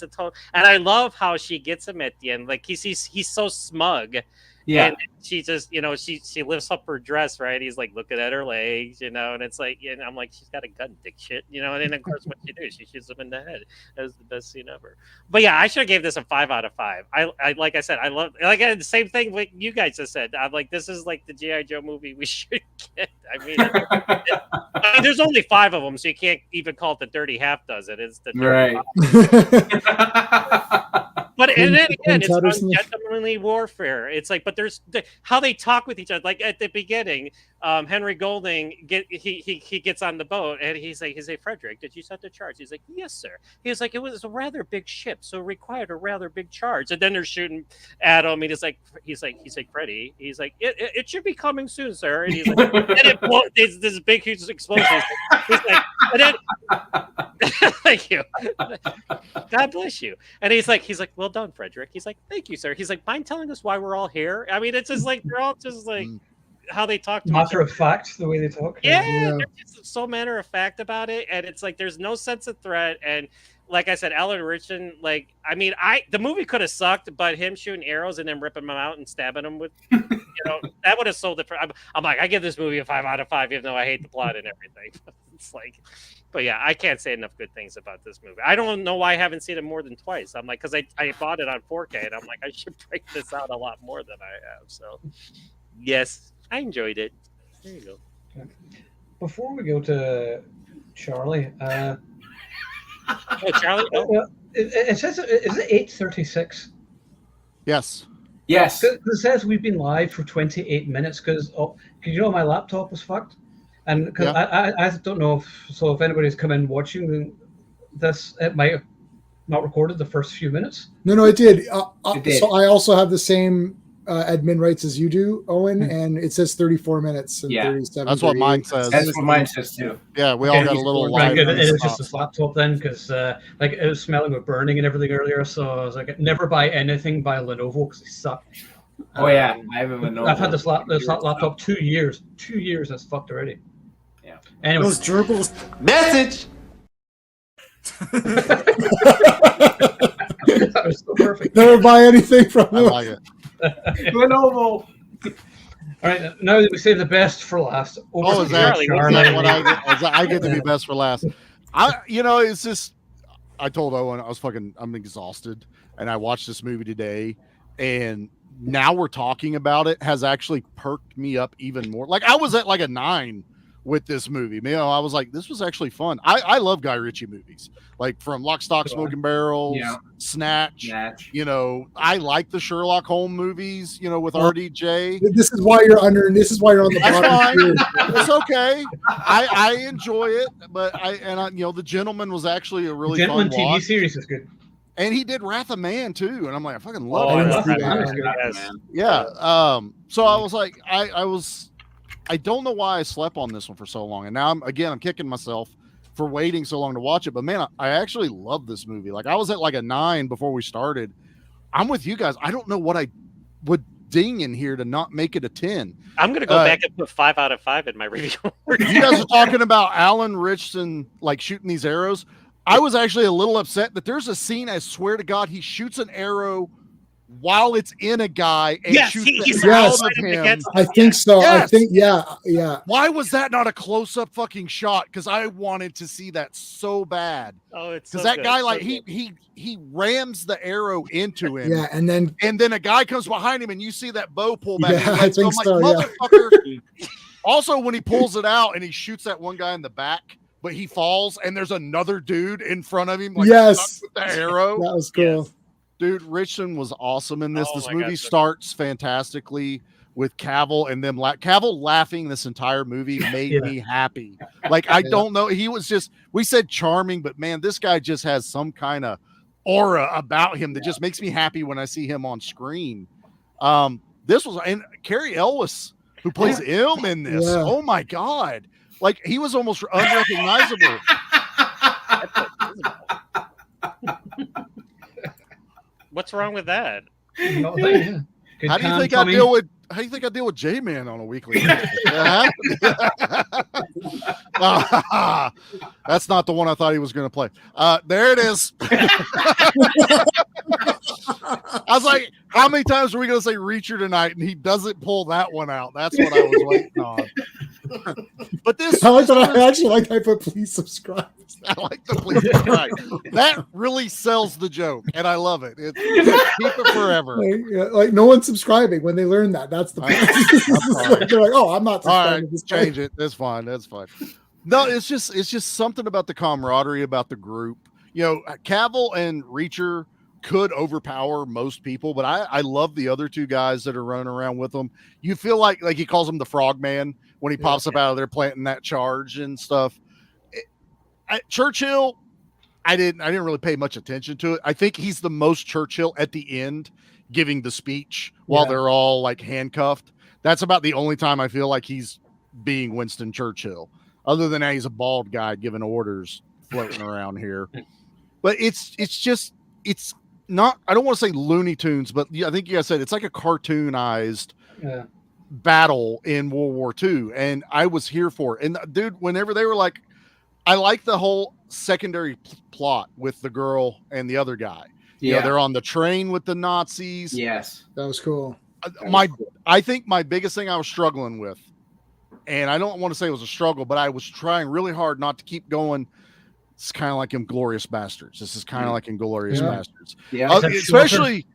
total. And I love how she gets him at the end. Like, he's so smug. Yeah, and she just, you know, she lifts up her dress, right? He's like looking at her legs, you know, and it's like, and I'm like, she's got a gun, dick shit, you know. And then of course, what she do? She shoots him in the head. That was the best scene ever. But yeah, I should have gave this a 5 out of 5. I like I said, I love, like, the same thing what you guys just said. I'm like, this is like the G.I. Joe movie we should get. I mean, there's only 5 of them, so you can't even call it the dirty half dozen. It's the dirty But and then again, it's ungentlemanly warfare. It's like, but there's how they talk with each other. Like at the beginning, Henry Golding he gets on the boat, and he's like, Frederick, did you set the charge? He's like, yes, sir. He's like, it was a rather big ship, so it required a rather big charge. And then they're shooting at him, and he's like, Freddie, he's like, it should be coming soon, sir. And he's like, and this big huge explosion. He's like, and then, thank you, God bless you. And he's like, well done, Frederick. He's like, thank you, sir. He's like, mind telling us why we're all here? I mean, it's just like they're all just like how they talk to matter of fact, the way they talk. Yeah, they're just so matter of fact about it, and it's like there's no sense of threat. And like I said, Alan Ritchson, like, I mean, the movie could have sucked, but him shooting arrows and then ripping them out and stabbing them with, you know, that would have sold it. I'm like, I give this movie a 5 out of 5, even though I hate the plot and everything. It's like. But yeah, I can't say enough good things about this movie. I don't know why I haven't seen it more than twice. I'm like, because I bought it on 4K, and I'm like, I should break this out a lot more than I have. So, yes, I enjoyed it. There you go. Okay. Before we go to Charlie, Charlie, it says, is it 8:36? Yes. Yes. It says we've been live for 28 minutes because you know my laptop was fucked. And because I don't know if anybody's come in watching this, it might have not recorded the first few minutes. No, it did. So I also have the same admin rights as you do, Owen, and it says 34 minutes and 37. That's what mine says. That's what mine says too. Yeah, we all got a little live. It is just this laptop then, because like it was smelling with burning and everything earlier. So I was like, never buy anything by Lenovo because they suck. I have a Lenovo. I've had this laptop 2 years. 2 years, that's fucked already. Anyway, Those gerbils. Message. that was so perfect. Never buy anything from I them. like it. Lenovo. All right, now that we save the best for last. Oh, is that what I get? I get to be best for last. It's just, I told Owen I'm exhausted, and I watched this movie today, and now we're talking about it has actually perked me up even more. Like I was at like a 9 with this movie. I was like, this was actually fun. I love Guy Ritchie movies, like from Lock, Stock, Smoking Barrels, Snatch. I like the Sherlock Holmes movies, with RDJ. This is why you're on the bottom. It's okay. I enjoy it, but The Gentleman was actually a really fun TV watch. series is good. And he did Wrath of Man too, and I'm like, I fucking love it. Yeah. So I was like, I don't know why I slept on this one for so long, and now I'm kicking myself for waiting so long to watch it. But man, I actually love this movie. Like I was at like a 9 before we started. I'm with you guys. I don't know what I would ding in here to not make it a 10. I'm gonna go back and put 5 out of 5 in my review. You guys are talking about Alan Ritchson like shooting these arrows. I was actually a little upset that there's a scene, I swear to God, he shoots an arrow while it's in a guy and shoots it out of him. I think so. Yes. I think, yeah. Why was that not a close-up fucking shot? Because I wanted to see that so bad. Oh, it's because so that good. guy, So like good. he rams the arrow into him. Yeah, and then a guy comes behind him, and you see that bow pull back. Yeah, I think so. Motherfucker. Also, when he pulls it out and he shoots that one guy in the back, but he falls, and there's another dude in front of him, like stuck with the arrow. That was cool. Yes. Dude, Richmond was awesome in this. Oh This my movie God, starts fantastically with Cavill, and them Cavill laughing this entire movie made me happy. Like, I don't know. He was just, we said charming, but man, this guy just has some kind of aura about him that just makes me happy when I see him on screen. This was, and Carrie Elwes, who plays M in this. Yeah. Oh my God. Like, he was almost unrecognizable. What's wrong with that? How do you think I deal with J-Man on a weekly basis? That's not the one I thought he was going to play. There it is. I was like, how many times are we going to say Reacher tonight? And he doesn't pull that one out. That's what I was waiting on. But this, I actually like I put please subscribe. I like the please subscribe. That really sells the joke, and I love it. Keep it forever. Like no one's subscribing when they learn that. That's the point. They're like, oh, I'm not subscribing. All right, change it. That's fine. That's fine. No, it's just something about the camaraderie, about the group. Cavill and Reacher could overpower most people, but I love the other two guys that are running around with them. You feel like he calls him the Frog Man when he pops up out of there planting that charge and stuff. Churchill, I didn't really pay much attention to it. I think he's the most Churchill at the end, giving the speech while they're all like handcuffed. That's about the only time I feel like he's being Winston Churchill. Other than that, he's a bald guy giving orders floating around here. But it's not, I don't want to say Looney Tunes, but I think you guys said it's like a cartoonized battle in World War II. And I was here for it. And dude, whenever they were like, I like the whole secondary plot with the girl and the other guy. They're on the train with the Nazis. Yes. That was cool. I think my biggest thing I was struggling with, and I don't want to say it was a struggle, but I was trying really hard not to keep going. It's kind of like Inglourious Bastards. This is kind of like Inglourious Bastards. Yeah. Especially,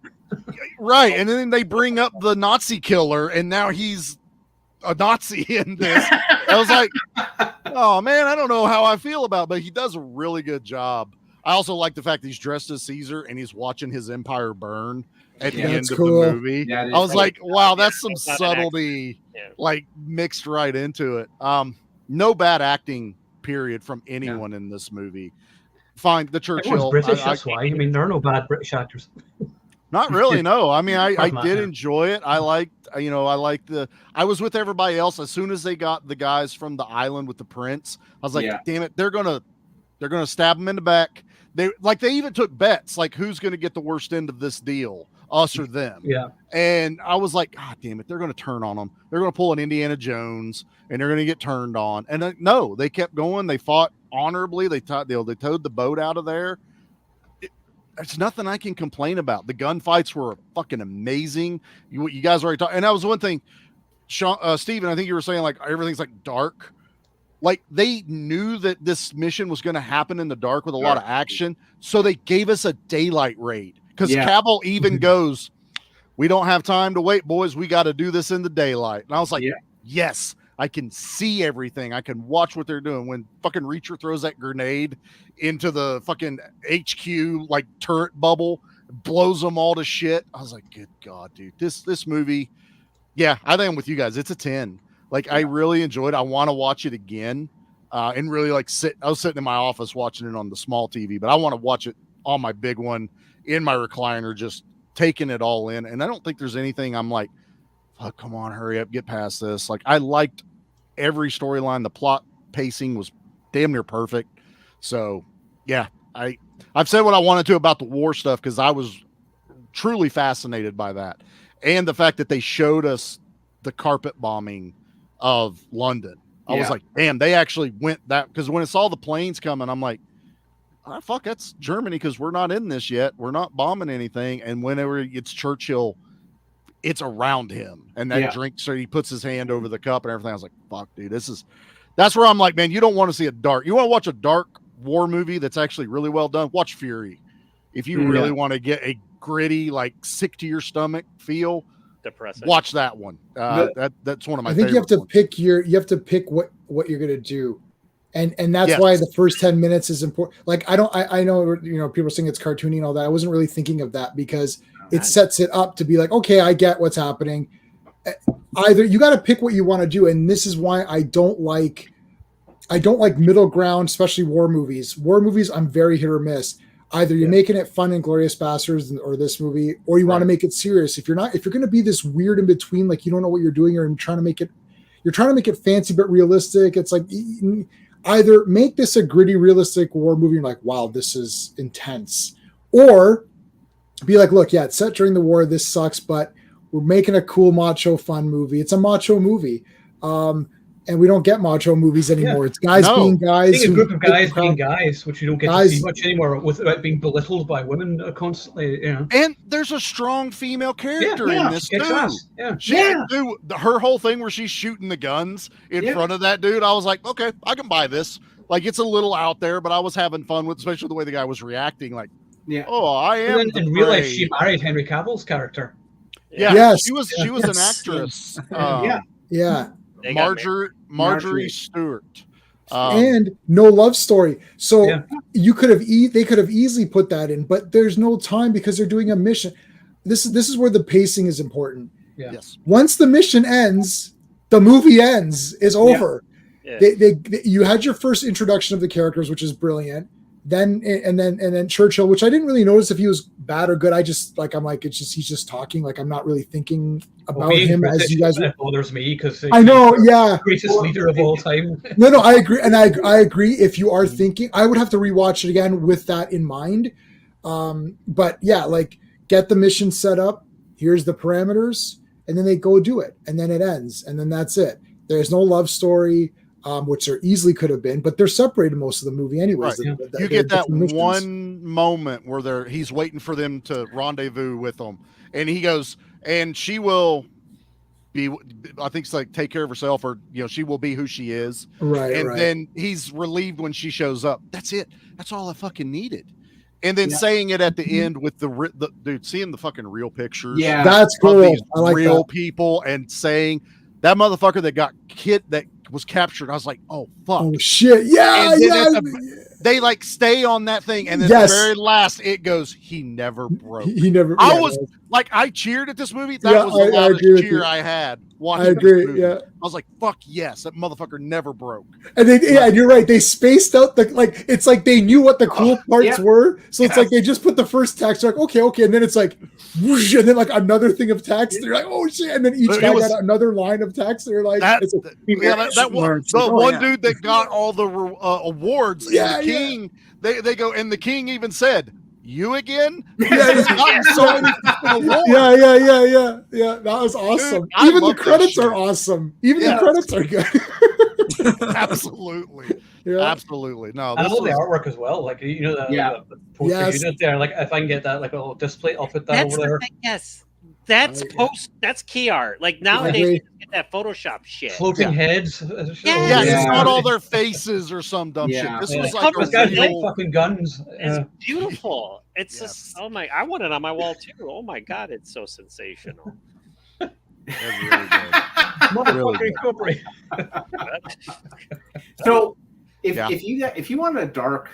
right. And then they bring up the Nazi killer, and now he's a Nazi in this. I was like, oh man, I don't know how I feel about it, but he does a really good job. I also like the fact that he's dressed as Caesar and he's watching his empire burn at the end of the movie. I was like, wow, that's some subtlety like mixed right into it. No bad acting period from anyone in this movie. Fine, the Churchill. British, that's why. I mean, there are no bad British actors. Not really, no. I mean, I did enjoy it. I liked I was with everybody else. As soon as they got the guys from the island with the prince, I was like, damn it, they're gonna stab him in the back. they even took bets, like who's going to get the worst end of this deal, us or them. Yeah. And I was like, God damn it, they're going to turn on them. They're going to pull an Indiana Jones and they're going to get turned on. And no, they kept going. They fought honorably. They towed the boat out of there. There's nothing I can complain about. The gunfights were fucking amazing. You guys already talked. And that was one thing, Steven, I think you were saying like everything's like dark. Like they knew that this mission was going to happen in the dark with a lot of action. So they gave us a daylight raid because Cavill even goes, we don't have time to wait, boys. We got to do this in the daylight. And I was like, yes, I can see everything. I can watch what they're doing. When fucking Reacher throws that grenade into the fucking HQ, like turret bubble, blows them all to shit. I was like, good God, dude, this movie. Yeah, I think I'm with you guys. It's a 10. Like I really enjoyed it. I want to watch it again and really like I was sitting in my office watching it on the small TV, but I want to watch it on my big one in my recliner, just taking it all in. And I don't think there's anything I'm like, fuck, come on, hurry up, get past this. Like I liked every storyline. The plot pacing was damn near perfect. So yeah, I've said what I wanted to about the war stuff because I was truly fascinated by that. And the fact that they showed us the carpet bombing of London. I was like, damn, they actually went that, because when I saw the planes coming, I'm like, oh, fuck, that's Germany because we're not in this yet. We're not bombing anything. And whenever it's Churchill, it's around him. And that drink, so he puts his hand over the cup and everything. I was like, fuck, dude, that's where I'm like, man, you don't want to see you want to watch a dark war movie that's actually really well done? Watch Fury. If you really want to get a gritty, like sick to your stomach feel, depressing, watch that one. That's one of my I think favorite you have to pick what you're going to do. And that's why the first 10 minutes is important. Like, I know, people are saying it's cartoony and all that. I wasn't really thinking of that because it sets it up to be like, okay, I get what's happening. Either you got to pick what you want to do. And this is why I don't like middle ground, especially war movies. War movies, I'm very hit or miss. Either you're making it fun and Glorious Bastards or this movie, or you want to make it serious. If you're going to be this weird in between, like you don't know what you're doing, or you're trying to make it fancy but realistic. It's like either make this a gritty, realistic war movie. You're like, wow, this is intense, or be like, look, it's set during the war. This sucks, but we're making a cool macho fun movie. It's a macho movie. And we don't get macho movies anymore. It's guys being guys. Being a group of guys being guys, which you don't get to see much anymore without being belittled by women constantly. And there's a strong female character in this too. Her whole thing where she's shooting the guns in front of that dude, I was like, okay, I can buy this. Like it's a little out there, but I was having fun with, especially the way the guy was reacting. Like, oh, I am. And then in real life, she married Henry Cavill's character. She was an actress. Marjorie Stewart, and no love story. So they could have easily put that in, but there's no time because they're doing a mission. This is where the pacing is important. Yes. Once the mission ends, the movie ends. Is over. You had your first introduction of the characters, which is brilliant. Then Churchill, which I didn't really notice if he was bad or good. He's just talking. Like I'm not really thinking about him as you guys. That bothers me because I know, greatest leader of all time. No, I agree, and I agree. If you are thinking, I would have to rewatch it again with that in mind. But like get the mission set up. Here's the parameters, and then they go do it, and then it ends, and then that's it. There's no love story. Which there easily could have been, but they're separated most of the movie anyways. Right. You get that one moment where he's waiting for them to rendezvous with them, and he goes, and she will be, I think it's like take care of herself, or she will be who she is. Right. And then he's relieved when she shows up. That's it. That's all I fucking needed. And then saying it at the end with the dude, seeing the fucking real pictures. Yeah, that's cool. I like real people, and saying that motherfucker that was captured. I was like, oh fuck. Oh shit. Yeah. They like stay on that thing, and then the very last it goes, he never broke. I was like, I cheered at this movie. That was the loudest cheer I had watching this movie. Yeah. I was like, fuck yes, that motherfucker never broke. And and you're right. They spaced out it's like they knew what the cool parts were. So it's like they just put the first text, like, okay, and then it's like whoosh, and then like another thing of text. They're like, oh shit, and then each guy got another line of text. They're like, it's like, the one dude that got all the awards. Yeah, and the king. They go, and the king even said, "You again?" Yeah. That was awesome. Dude, even the credits are awesome. Even the credits are good. Absolutely. Absolutely. No, and all the artwork as well. Like the posters you did there. Like if I can get that like a little display, I'll put that over there. Yes. That's key art. Like nowadays you get that Photoshop shit. Floating heads. It's not all their faces or some dumb shit. This was like a real fucking guns. It's beautiful. It's just I want it on my wall too. Oh my god, it's so sensational. Motherfucking incorporate. So if you want a dark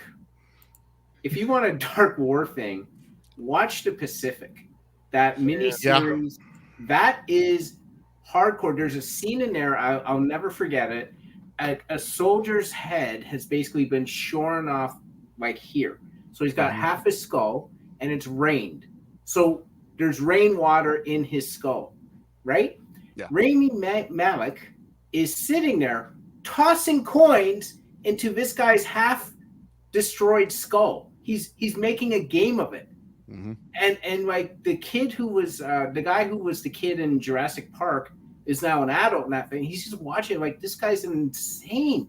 war thing, watch The Pacific. That miniseries, that is hardcore. There's a scene in there, I'll never forget it. A soldier's head has basically been shorn off like here. So he's got half his skull and it's rained. So there's rainwater in his skull, right? Yeah. Rami Malek is sitting there tossing coins into this guy's half destroyed skull. He's making a game of it. Mm-hmm. And like the kid who was the guy who was the kid in Jurassic Park is now an adult in that thing. He's just watching like this guy's insane.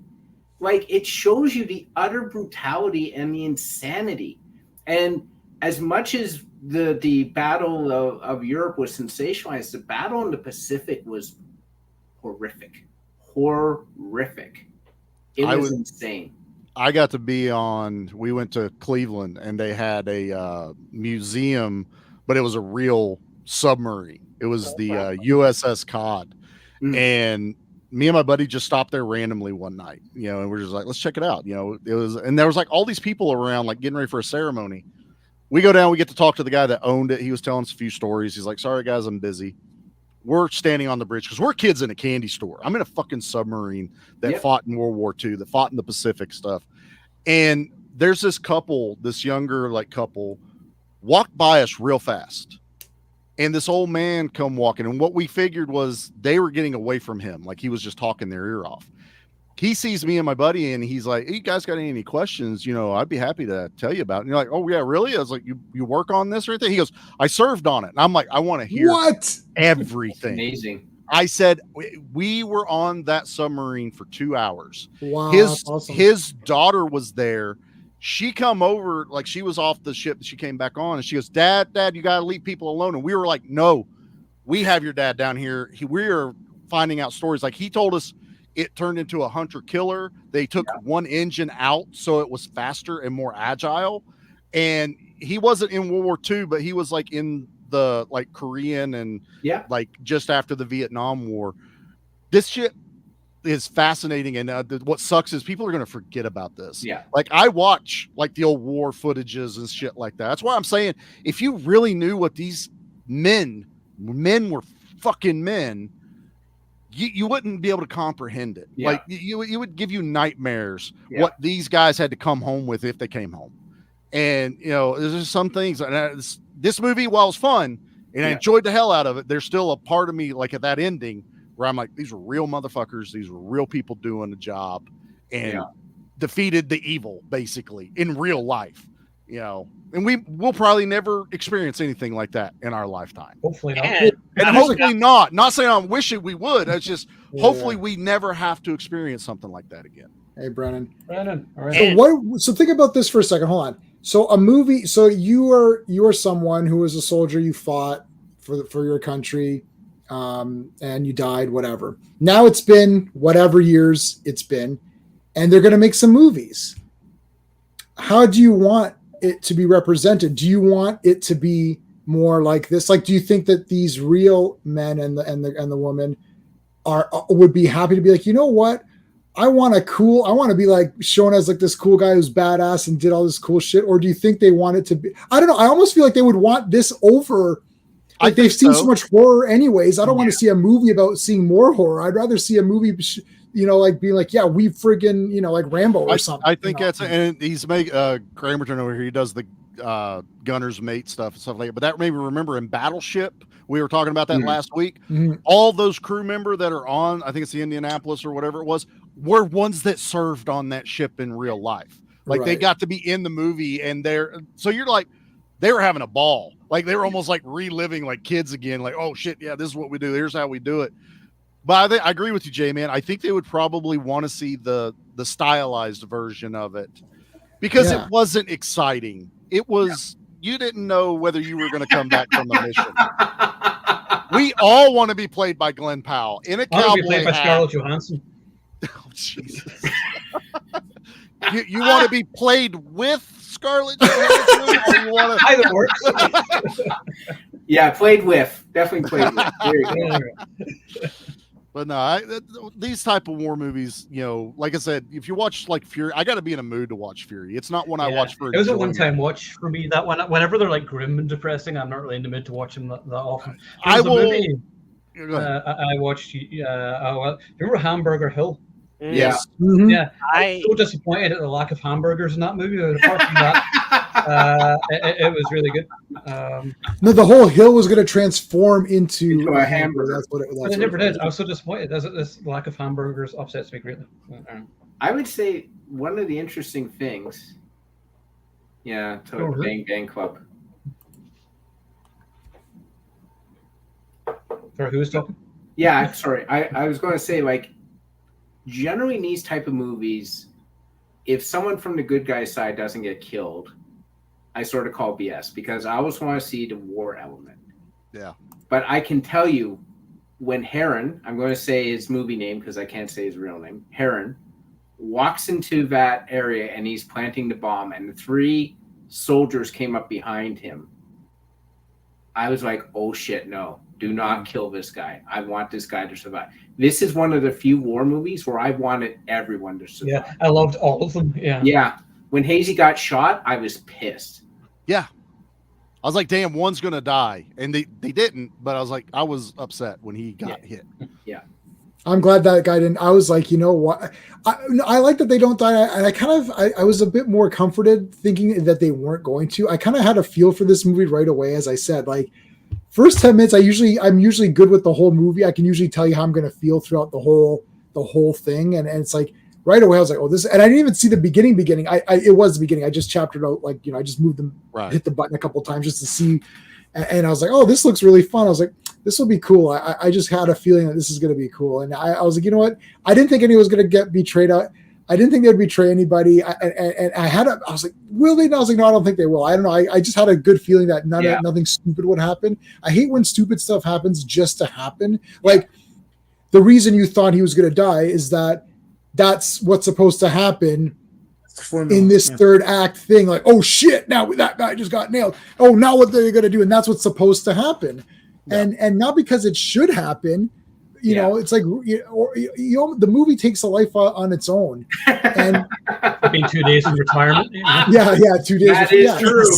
Like it shows you the utter brutality and the insanity. And as much as the battle of Europe was sensationalized, the battle in the Pacific was horrific. It was insane. I got to we went to Cleveland and they had a museum, but it was a real submarine. It was the USS Cod. Mm. And me and my buddy just stopped there randomly one night, and we're just like, let's check it out. And there was like all these people around, like getting ready for a ceremony. We go down, we get to talk to the guy that owned it. He was telling us a few stories. He's like, sorry guys, I'm busy. We're standing on the bridge because we're kids in a candy store. I'm in a fucking submarine that fought in World War II, that fought in the Pacific stuff. And there's this couple, this younger couple, walked by us real fast. And this old man come walking. And what we figured was they were getting away from him. Like he was just talking their ear off. He sees me and my buddy and he's like, hey, you guys got any questions? I'd be happy to tell you about it. And you're like, oh yeah, really? I was like, you work on this or anything? He goes, I served on it. And I'm like, I want to hear everything. Amazing. I said, we were on that submarine for 2 hours. Wow. His daughter was there. She come over, like she was off the ship. She came back on and she goes, Dad, you got to leave people alone. And we were like, no, we have your dad down here. We are finding out stories. Like he told us it turned into a hunter killer. They took one engine out so it was faster and more agile. And he wasn't in World War II, but he was like in the Korean and like just after the Vietnam War. This shit is fascinating. And what sucks is people are going to forget about this. Yeah. Like I watch like the old war footages and shit like that. That's why I'm saying, if you really knew what these men were fucking men, you wouldn't be able to comprehend it. Yeah. Like you would give you nightmares what these guys had to come home with if they came home. And there's just some things. And this movie, while it's fun and I enjoyed the hell out of it, there's still a part of me like at that ending where I'm like, these were real motherfuckers. These were real people doing the job and defeated the evil basically in real life. And we'll probably never experience anything like that in our lifetime. Hopefully not. And hopefully not. Not saying I'm wishing we would. It's just hopefully we never have to experience something like that again. Hey, Brennan. All right. So think about this for a second. Hold on. So a movie. So you are someone who was a soldier. You fought for your country, and you died. Whatever. Now it's been whatever years it's been, and they're going to make some movies. How do you want it to be represented? Do you want it to be more like this? Like, do you think that these real men and the woman would be happy to be like, you know what? I want to be like shown as like this cool guy who's badass and did all this cool shit. Or do you think they want it to be, I don't know. I almost feel like they would want this over. Like they've seen so much horror anyways. I don't want to see a movie about seeing more horror. I'd rather see a movie, like being like, we friggin', like Rambo or something. I think and he's Cramerton over here. He does the gunner's mate stuff and stuff like that. But that made me remember in Battleship, we were talking about that last week. Mhm. All those crew member that are on, I think it's the Indianapolis or whatever it was, were ones that served on that ship in real life. Like they Right. got to be in the movie, and so you're like, they were having a ball. Like they were almost like reliving like kids again. Like, oh shit, yeah, this is what we do. Here's how we do it. But I agree with you, Jay, man. I think they would probably want to see the stylized version of it because it wasn't exciting. It was, you didn't know whether you were going to come back from the mission. We all want to be played by Glenn Powell in a I want to cowboy be played by hat. Scarlett Johansson. Oh, Jesus. you want to be played with Scarlett Johansson, or you want to? Either works. Yeah, played with. Definitely played with. There you go. But no, these type of war movies, like I said, if you watch like Fury, I got to be in a mood to watch Fury. It's not one I watch for. It was a enjoyment. one-time watch for me. That one, whenever they're like grim and depressing, I'm not really in the mood to watch them that often. I will. Movie, I watched. Remember Hamburger Hill? Yeah. Mhm. Yeah, I was so disappointed at the lack of hamburgers in that movie. But apart from that, it was really good. No, the whole hill was going to transform into a hamburger. That's what it was. But it never did. I was so disappointed. This lack of hamburgers upsets me greatly. I would say one of the interesting things. Yeah, to Bang Bang Club. Sorry, who was talking? Yeah, sorry. I was going to say, like, generally in these type of movies, if someone from the good guy side doesn't get killed, I sort of call BS because I always want to see the war element. Yeah. But I can tell you when Heron, I'm going to say his movie name because I can't say his real name, Heron, walks into that area and he's planting the bomb and the 3 soldiers came up behind him. I was like, oh shit, no. Do not kill this guy. I want this guy to survive. This is one of the few war movies where I wanted everyone to survive. Yeah, I loved all of them. Yeah. Yeah. When Hazy got shot, I was pissed. Yeah. I was like, damn, one's going to die. And they didn't, but I was upset when he got hit. Yeah. I'm glad that guy didn't. I was like, you know what? I like that they don't die. And I was a bit more comforted thinking that they weren't going to. I kind of had a feel for this movie right away. As I said, like, first 10 minutes, I'm usually good with the whole movie. I can usually tell you how I'm going to feel throughout the whole thing. And it's like right away, I was like, oh, this, and I didn't even see the beginning. It was the beginning. I just chaptered out, like, I just moved them, hit the button a couple of times just to see. And I was like, oh, this looks really fun. I was like, this will be cool. I just had a feeling that this is going to be cool. And I was like, you know what? I didn't think anyone was going to get betrayed out. I didn't think they'd betray anybody. And I was like, will they? And I was like, no, I don't think they will. I don't know. I just had a good feeling that nothing stupid would happen. I hate when stupid stuff happens just to happen. Like, the reason you thought he was going to die is that's what's supposed to happen in this third act thing. Like, oh shit, now that guy just got nailed. Oh, now what they're going to do? And that's what's supposed to happen. Yeah. And not because it should happen. You know, it's like the movie takes a life on its own. And being 2 days in retirement. Yeah, 2 days. That is true.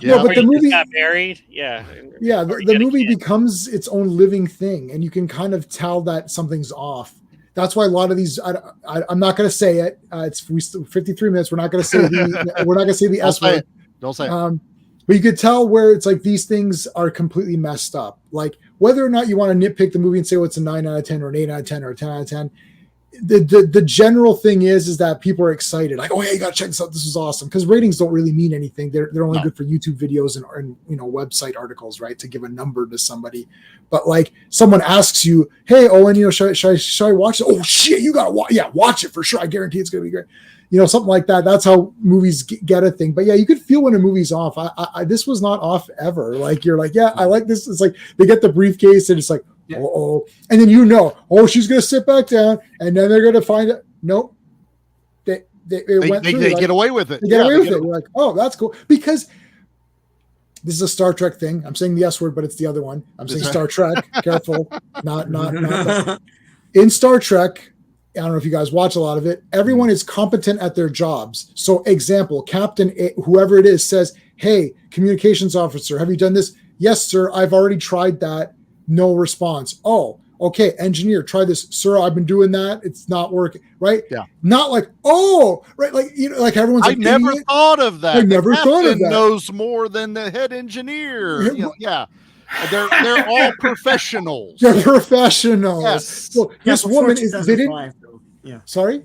Yeah, but the movie got married. Yeah. Yeah, the movie becomes its own living thing, and you can kind of tell that something's off. That's why a lot of these. I'm not going to say it. It's 53 minutes. We're not going to say the S word. Don't say it. But you could tell where it's like these things are completely messed up. Like, whether or not you want to nitpick the movie and say, well, it's a 9 out of 10 or an 8 out of 10 or a 10 out of 10, the general thing is that people are excited. Like, oh yeah, you got to check this out. This is awesome. Because ratings don't really mean anything. They're only good for YouTube videos and website articles, right? To give a number to somebody. But like, someone asks you, hey, Owen, should I watch it? Oh shit, you got to watch. Yeah, watch it for sure. I guarantee it's going to be great. Something like that. That's how movies get a thing. But yeah, you could feel when a movie's off. This was not off ever. Like, you're like, yeah, I like this. It's like they get the briefcase and it's like, oh, and then she's gonna sit back down, and then they're gonna find it. Nope, they get away with it. They get away with it. You're like, oh, that's cool, because this is a Star Trek thing. I'm saying the S word, but it's the other one. I'm saying Star Trek. Careful, not. In Star Trek, I don't know if you guys watch a lot of it. Everyone is competent at their jobs. So, example, Captain A, whoever it is, says, "Hey, communications officer, have you done this?" "Yes, sir. I've already tried that." No response. "Oh, Okay, engineer, try this, sir. I've been doing that. It's not working, right? Yeah. Not like, oh, right, like like everyone's. I never thought of that. I never thought of that. Knows more than the head engineer. Yeah. They're all professionals. They're professionals. Yes. So this woman is. They didn't. Yeah. Sorry.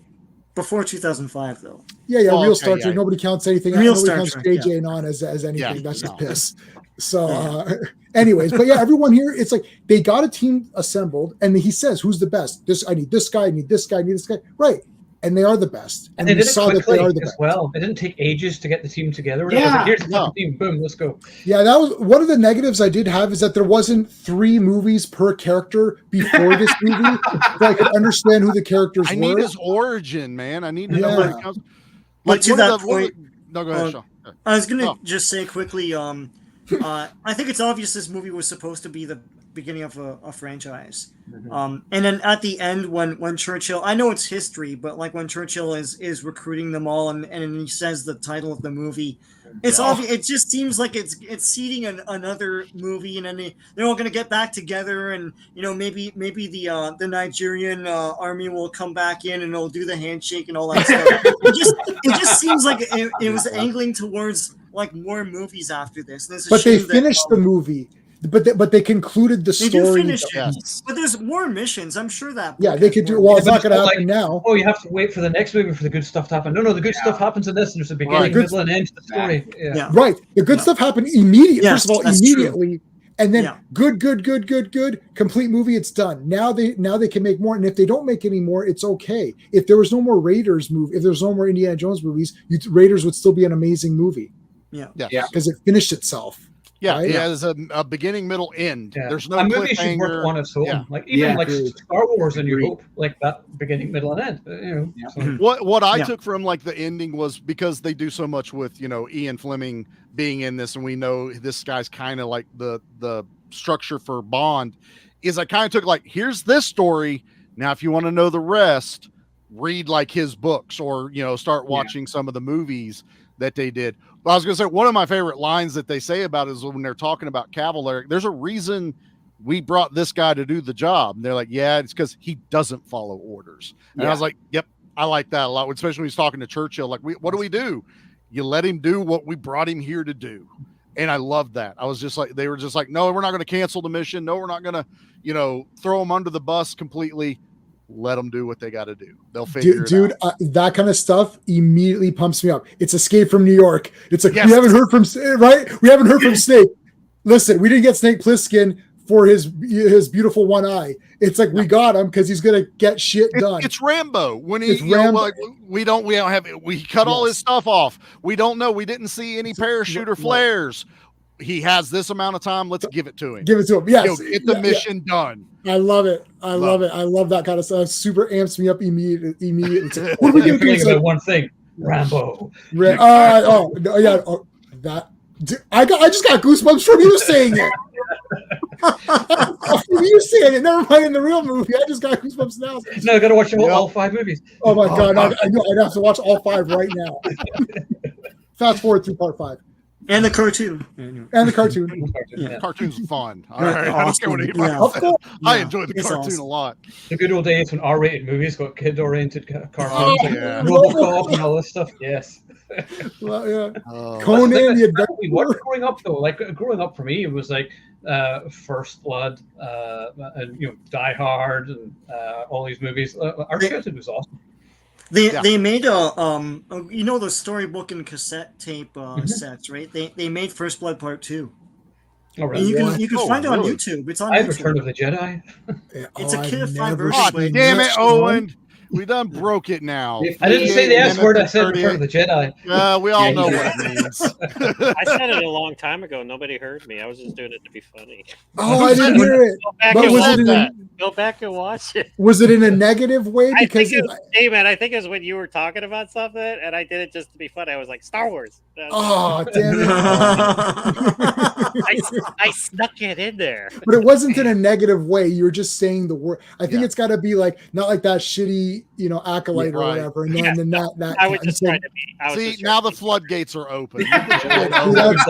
Before 2005, though. Yeah, real Star Trek. Nobody counts anything. Real Nobody Star counts Trek, JJ and on as anything. Yeah, That's just piss. So, anyways, but yeah, everyone here, it's like they got a team assembled, and he says, "Who's the best? I need this guy. I need this guy. I need this guy." Right, and they are the best. And they did it quickly they are the as best. well. It didn't take ages to get the team together. Yeah, like, here's the team. Boom, let's go. Yeah, that was one of the negatives I did have, is that there wasn't 3 movies per character before this movie, so I could understand who the characters were. I need his origin, man. I need to know where it comes. But to that point, no, go ahead, Sean. I was gonna just say quickly. I think it's obvious this movie was supposed to be the beginning of a franchise. And then at the end, when Churchill, I know it's history, but like when Churchill is recruiting them all, and he says the title of the movie, it's obvious. It just seems like it's seeding another movie, and then they're all going to get back together, and maybe the Nigerian army will come back in and they'll do the handshake and all that stuff. It just seems like it was angling towards like more movies after this. But they finished the movie. But they concluded the story. They do finish it. But there's more missions. I'm sure that. Yeah, they could do. Well, it's not going to happen now. Oh, you have to wait for the next movie for the good stuff to happen. No, the good stuff happens in this, and there's a beginning, middle, and end to the story. Yeah. Right. The good stuff happened immediately. Yes, first of all, immediately, and then good, complete movie. It's done. Now they can make more, and if they don't make any more, it's okay. If there was no more Raiders movie, if there's no more Indiana Jones movies, Raiders would still be an amazing movie. Yeah, because it finished itself. Yeah, right? It has a beginning, middle, end. Yeah. There's no a movie should work cliffhanger. on its own. Yeah. Like even like Star Wars and New Agreed. Hope, like that beginning, middle, and end. So. What I took from like the ending was, because they do so much with Ian Fleming being in this, and we know this guy's kind of like the structure for Bond, is I kind of took like, here's this story. Now, if you want to know the rest, read like his books, or start watching some of the movies that they did. But I was going to say, one of my favorite lines that they say about it is when they're talking about Cavill, there's a reason we brought this guy to do the job. And they're like, yeah, it's because he doesn't follow orders. And I was like, yep, I like that a lot, especially when he's talking to Churchill. Like, what do? You let him do what we brought him here to do. And I loved that. I was just like, they were just like, no, we're not going to cancel the mission. No, we're not going to, throw him under the bus completely. Let them do what they got to do. They'll figure it out. That kind of stuff immediately pumps me up. It's Escape from New York. It's like, we haven't heard from Snake. Listen, we didn't get Snake Plissken for his beautiful one eye. It's like, we got him because he's gonna get shit done. It's Rambo. When we cut all his stuff off. We don't know. We didn't see any parachute or flares. He has this amount of time. Let's give it to him. Give it to him. Yes. Get the mission done. I love it. I love it. I love that kind of stuff. Super amps me up immediately. What are we going to do? About one thing, Rambo. I just got goosebumps from you saying it. From you saying it. Never mind in the real movie. I just got goosebumps now. No, I got to watch all 5 movies. Oh my God. I know. I'd have to watch all 5 right now. Fast forward through part 5. And the cartoon. The cartoon's fun. All right. I don't care what anybody says. I enjoy the cartoon a lot. The good old days when R-rated movies got kid-oriented cartoons, like RoboCop and all this stuff. Yes. Well, Conan the Adventurer. We watched growing up though. Like growing up for me, it was like First Blood, and Die Hard, and all these movies. Our childhood was awesome. They made the storybook and cassette tape sets, right? They made First Blood Part 2. Oh, really? And you can find it on YouTube. It's on I have YouTube. Return of the Jedi. It's a kid of 5 version. God damn it, Owen. We done broke it now. I didn't say the S word. I said Return of the Jedi. We all know what it means. I said it a long time ago. Nobody heard me. I was just doing it to be funny. Oh, I didn't hear it. Go back and watch it. Was it in a negative way? Because I think it was when you were talking about something, and I did it just to be funny. I was like, Star Wars. Oh, damn it. I snuck it in there. But it wasn't in a negative way. You were just saying the word. I think Yeah. it's got to be like not like that shitty, acolyte Yeah, or right. whatever. And then that I was just trying to be. See, now the floodgates are open. You That's-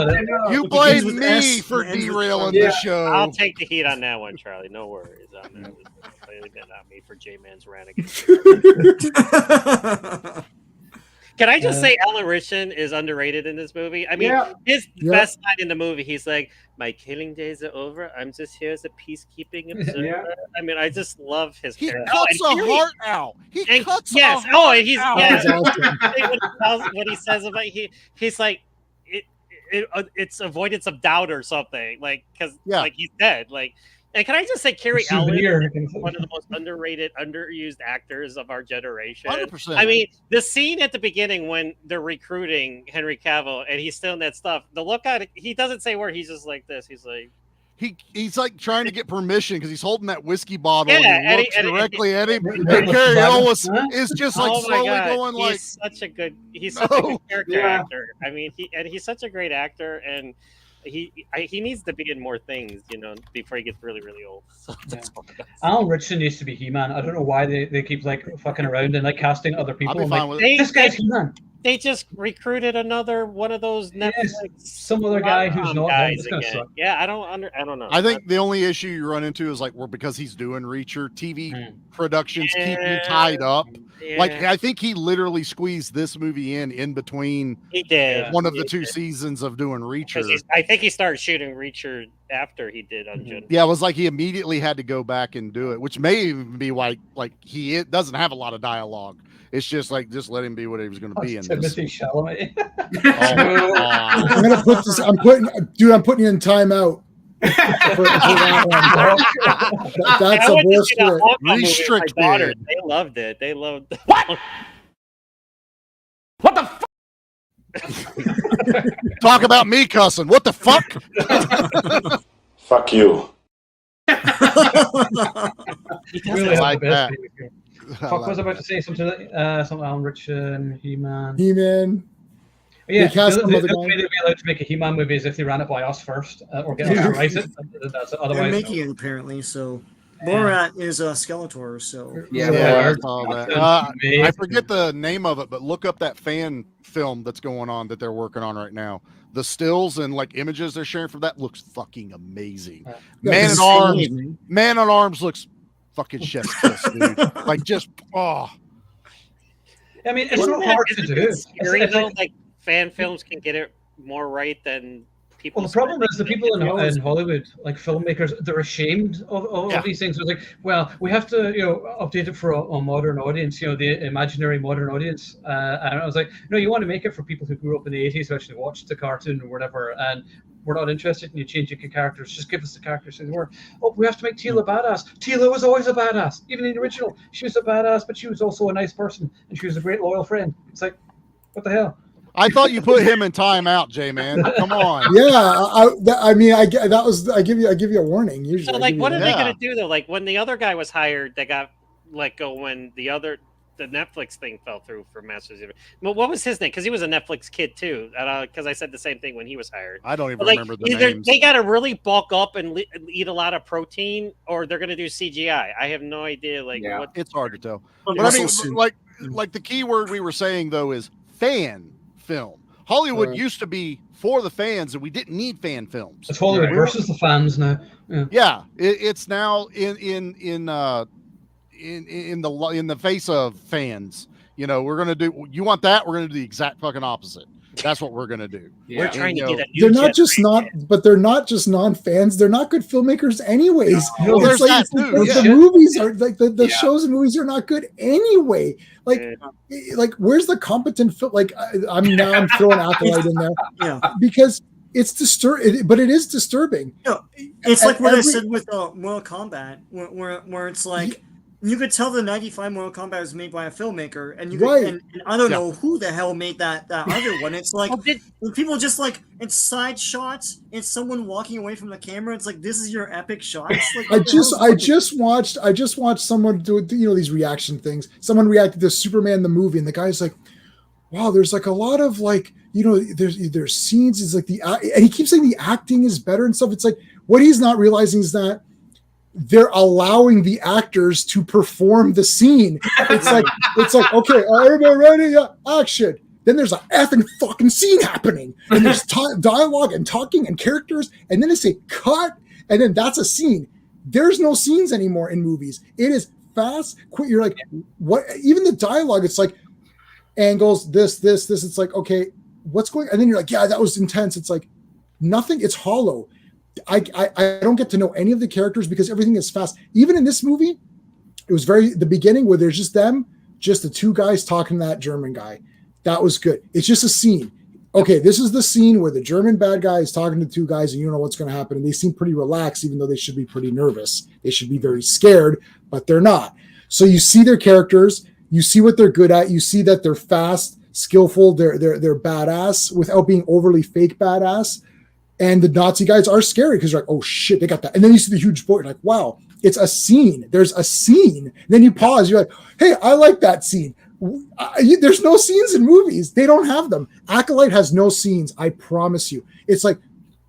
blame with me S for and ends with derailing Yeah. the show. I'll take the heat on that one, Charlie. No worries. I'm not me for J-Man's rant again. Can I just say Alan Ritchson is underrated in this movie? I mean, his best line in the movie, he's like, "My killing days are over. I'm just here as a peacekeeping observer." Yeah. I mean, I just love his He character. cuts a heart out. He cuts a heart out. That's awesome. What he says about he's like, it's avoidance of doubt or something, like because like he's dead, like. And can I just say, Carrie Ellis is one of the most underrated, underused actors of our generation. 100%. I mean, the scene at the beginning when they're recruiting Henry Cavill and he's still in that stuff, the look at it, he doesn't say where, he's just like this. He's like, he's like trying to get permission because he's holding that whiskey bottle Yeah, and he looks directly at him. And Carrie Ellis is just like slowly going like, he's such a good character actor. I mean, he's such a great actor, and he needs to be in more things, before he gets really, really old. So Alan Ritchson used to be He-Man. I don't know why they keep like fucking around and like casting other people. I'll be fine like, with it. this guy's He-Man. They just recruited another one of those Netflix some other guy who's not guys it's gonna again. suck. Yeah, I don't know. I think the only issue you run into is like, because he's doing Reacher, TV productions keep you tied up. Yeah. Like, I think he literally squeezed this movie in between He did one of the two seasons of doing Reacher. I think he started shooting Reacher after he did Ungentlemanly. Yeah, it was like he immediately had to go back and do it, which may even be why like he doesn't have a lot of dialogue. It's just like, just let him be what he was going to be in this. Timothée Chalamet. Oh, God. I'm gonna put this. I'm putting you in timeout. For that one. That's a bullshit. Restricted. They loved it. They loved What the fuck? Talk about me cussing. What the fuck? Fuck you. Really like that. Fuck, was I about to say something? Something Alan Ritchson, He-Man. He-Man. Yeah, They cast the some other only way guy. they'd be allowed to make a He-Man movie is if they ran it by us first, or get us to write it. That's They're otherwise. making it apparently. So Borat is a Skeletor. So Yeah, I saw that. Amazing. I forget the name of it, but look up that fan film that's going on that they're working on right now. The stills and like images they're sharing from that looks fucking amazing. Man at Arms looks fucking chef's kiss, dude. Like just I mean, it's Isn't not that- hard to isn't do. it scary, though? Like fan films can get it more right than people. Well, the problem is the people in Hollywood, like filmmakers, they're ashamed of these things. It's like, well, we have to, update it for a modern audience, the imaginary modern audience. And I was like, no, you want to make it for people who grew up in the 80s who actually watched the cartoon or whatever, and we're not interested in you changing the characters. Just give us the characters as they were. Oh, we have to make Tila badass. Tila was always a badass. Even in the original, she was a badass, but she was also a nice person, and she was a great loyal friend. It's like, what the hell? I thought you put him in timeout, J-Man. Come on. Yeah, I mean, I give you a warning. Usually, So, like, what are they going to do though? Like, when the other guy was hired, they got let go when the Netflix thing fell through for Masters of. But what was his name? Because he was a Netflix kid too. Because I said the same thing when he was hired. I don't even But, like, remember the either names. they got to really bulk up and eat a lot of protein, or they're going to do CGI. I have no idea. Like, what? It's hard to tell. But But I mean, also- like the key word we were saying though is fan film. Hollywood Right. used to be for the fans, and we didn't need fan films. It's Hollywood versus the fans now. Yeah, it's now in the face of fans. We're gonna do. You want that? We're gonna do the exact fucking opposite. That's what we're gonna do. We're trying to get a new They're not just they're not just non-fans. They're not good filmmakers, anyways. Well, It's there's like that too. the movies are like the shows and movies are not good anyway. Like where's the competent film? Like I'm throwing Acolyte in there, because it's disturbing. But it is disturbing. It's like what I said with Mortal Kombat, where it's like. You could tell the 95 Mortal Kombat was made by a filmmaker, and you could, and I don't know who the hell made that other one. It's like people just like it's side shots. It's someone walking away from the camera. It's like this is your epic shot. Like, I just watched someone do these reaction things. Someone reacted to Superman the movie, and the guy's like, "Wow, there's like a lot of like there's scenes. It's like and he keeps saying the acting is better and stuff. It's like what he's not realizing is that they're allowing the actors to perform the scene. It's like okay, everybody ready? Action. Then there's a effing fucking scene happening, and there's dialogue and talking and characters, and then they say cut, and then that's a scene. There's no scenes anymore in movies. It is fast, quick. You're like, what? Even the dialogue, it's like angles, this. It's like, okay, what's going? And then you're like, yeah, that was intense. It's like nothing. It's hollow. I don't get to know any of the characters because everything is fast. Even in this movie, it was the beginning where there's just the two guys talking to that German guy. That was good. It's just a scene. Okay, this is the scene where the German bad guy is talking to two guys and you don't know what's going to happen. And they seem pretty relaxed, even though they should be pretty nervous. They should be very scared, but they're not. So you see their characters. You see what they're good at. You see that they're fast, skillful. They're badass without being overly fake badass. And the Nazi guys are scary because you're like, oh shit, they got that. And then you see the huge boat. You're like, wow, it's a scene. There's a scene. And then you pause. You're like, hey, I like that scene. There's no scenes in movies. They don't have them. Acolyte has no scenes. I promise you. It's like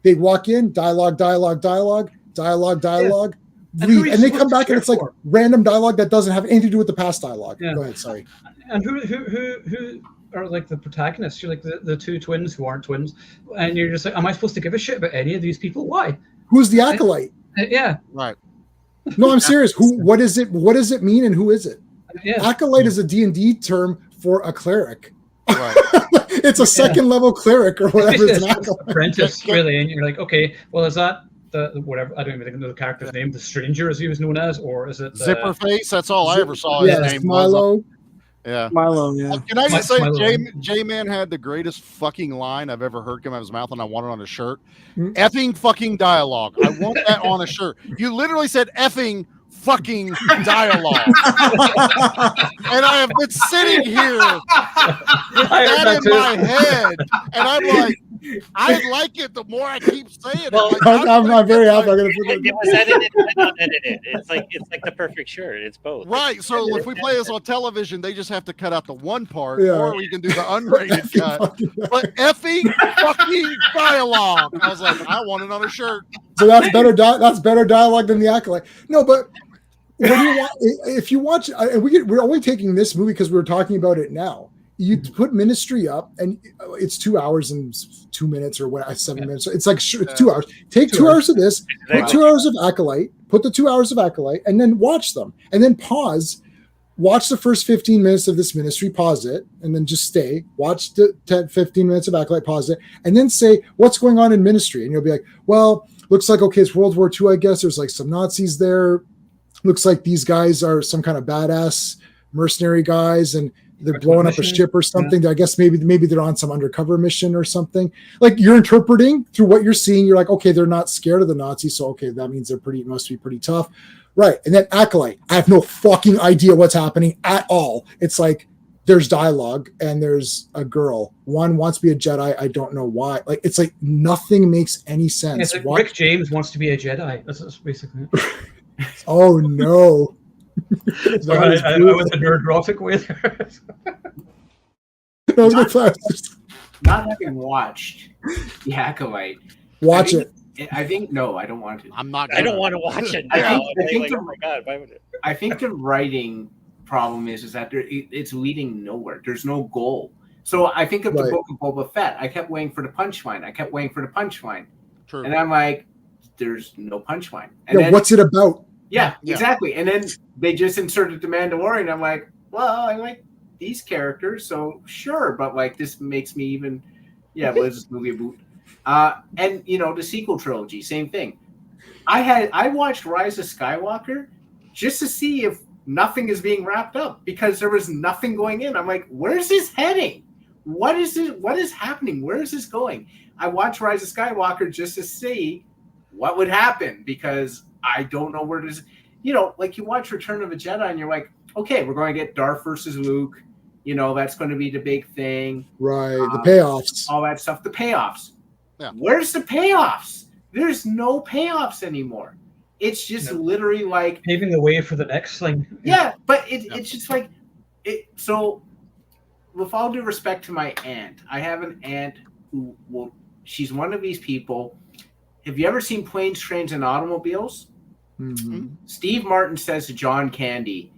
they walk in, dialogue, read, and they come back and it's like random dialogue that doesn't have anything to do with the past dialogue. Yeah. Go ahead, sorry. And who are like the protagonists? You're like the two twins who aren't twins, and you're just like, am I supposed to give a shit about any of these people? Why? Who's the acolyte? Yeah. Right. No, I'm serious. What is it? What does it mean, and who is it? Yeah. Acolyte is a D&D term for a cleric. Right. It's a second level cleric or whatever. It's an acolyte. Apprentice, really, and you're like, okay, well, is that the whatever? I don't even know the character's name. The Stranger, as he was known as, or is it Zipperface? That's all I ever saw. His name Milo. Yeah, Milo. Yeah. Can I just say, J-Man had the greatest fucking line I've ever heard come out of his mouth, and I want it on a shirt. Effing fucking dialogue. I want that on a shirt. You literally said effing fucking dialogue. And I have been sitting here with that in my head, and I'm like, I like it the more I keep saying it. Like, I'm very happy. I'm gonna put it was edited and unedited. It's like the perfect shirt. It's both. Right. So if we play this on television, they just have to cut out the one part, or we can do the unrated cut. But effing fucking dialogue. I was like, I want it on a shirt. So that's better. That's better dialogue than the Acolyte. No, but if you watch, and we're only taking this movie because we're talking about it now. You put Ministry up, and it's 2 hours and 2 minutes, or what? 7 minutes. So it's like it's 2 hours. Take 2 hours of this. Put 2 hours of Acolyte. Put the 2 hours of Acolyte, and then watch them, and then pause. Watch the first 15 minutes of this Ministry. Pause it, and then just stay. Watch the 15 minutes of Acolyte. Pause it, and then say what's going on in Ministry, and you'll be like, well, looks like okay, it's World War II. I guess there's like some Nazis there. Looks like these guys are some kind of badass mercenary guys, and they're blowing up a ship or something. Yeah. I guess maybe they're on some undercover mission or something. Like you're interpreting through what you're seeing. You're like, okay, they're not scared of the Nazis, so okay, that means must be pretty tough, right? And then Acolyte, I have no fucking idea what's happening at all. It's like there's dialogue and there's a girl. One wants to be a Jedi. I don't know why. Like it's like nothing makes any sense. It's like Rick James wants to be a Jedi. That's basically it. Oh no. I went the nerd-graphic way there. Not having watched The Acolyte. Watch it. I think no, I don't want to. I don't want to watch it. Oh my god, why would it? I think the writing problem is that it's leading nowhere. There's no goal. So I think of the book of Boba Fett. I kept waiting for the punchline. True. And I'm like, there's no punchline. And then, what's it about? Yeah, exactly. And then they just inserted the Mandalorian. I'm like, well, I like these characters, so sure. But like, this makes me even, what is this movie about? And the sequel trilogy, same thing. I watched Rise of Skywalker just to see if nothing is being wrapped up because there was nothing going in. I'm like, where's this heading? What is it? What is happening? Where is this going? I watched Rise of Skywalker just to see what would happen because I don't know where it is. Like you watch Return of a Jedi and you're like, okay, we're going to get Darth versus Luke. That's going to be the big thing. Right. The payoffs. All that stuff. The payoffs. Yeah. Where's the payoffs? There's no payoffs anymore. It's just literally like paving the way for the next thing. Yeah, but it's just like it. So with all due respect to my aunt, I have an aunt who she's one of these people. Have you ever seen Planes, Trains, and Automobiles? Mm-hmm. Steve Martin says to John Candy,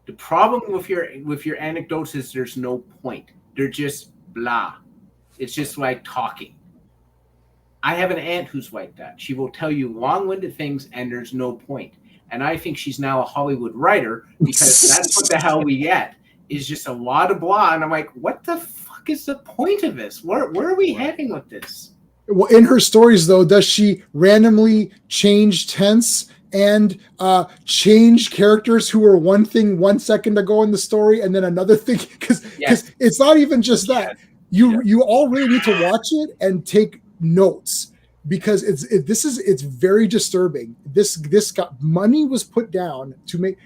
the problem with your anecdotes is there's no point. They're just blah. It's just like talking. I have an aunt who's like that. She will tell you long-winded things and there's no point. And I think she's now a Hollywood writer because that's what the hell we get, is just a lot of blah. And I'm like, what the fuck is the point of this? Where are we heading with this? Well, in her stories, though, does she randomly change tense and change characters who were one thing 1 second ago in the story and then another thing? Because it's not even just that. You all really need to watch it and take notes, because it's very disturbing. This money was put down to make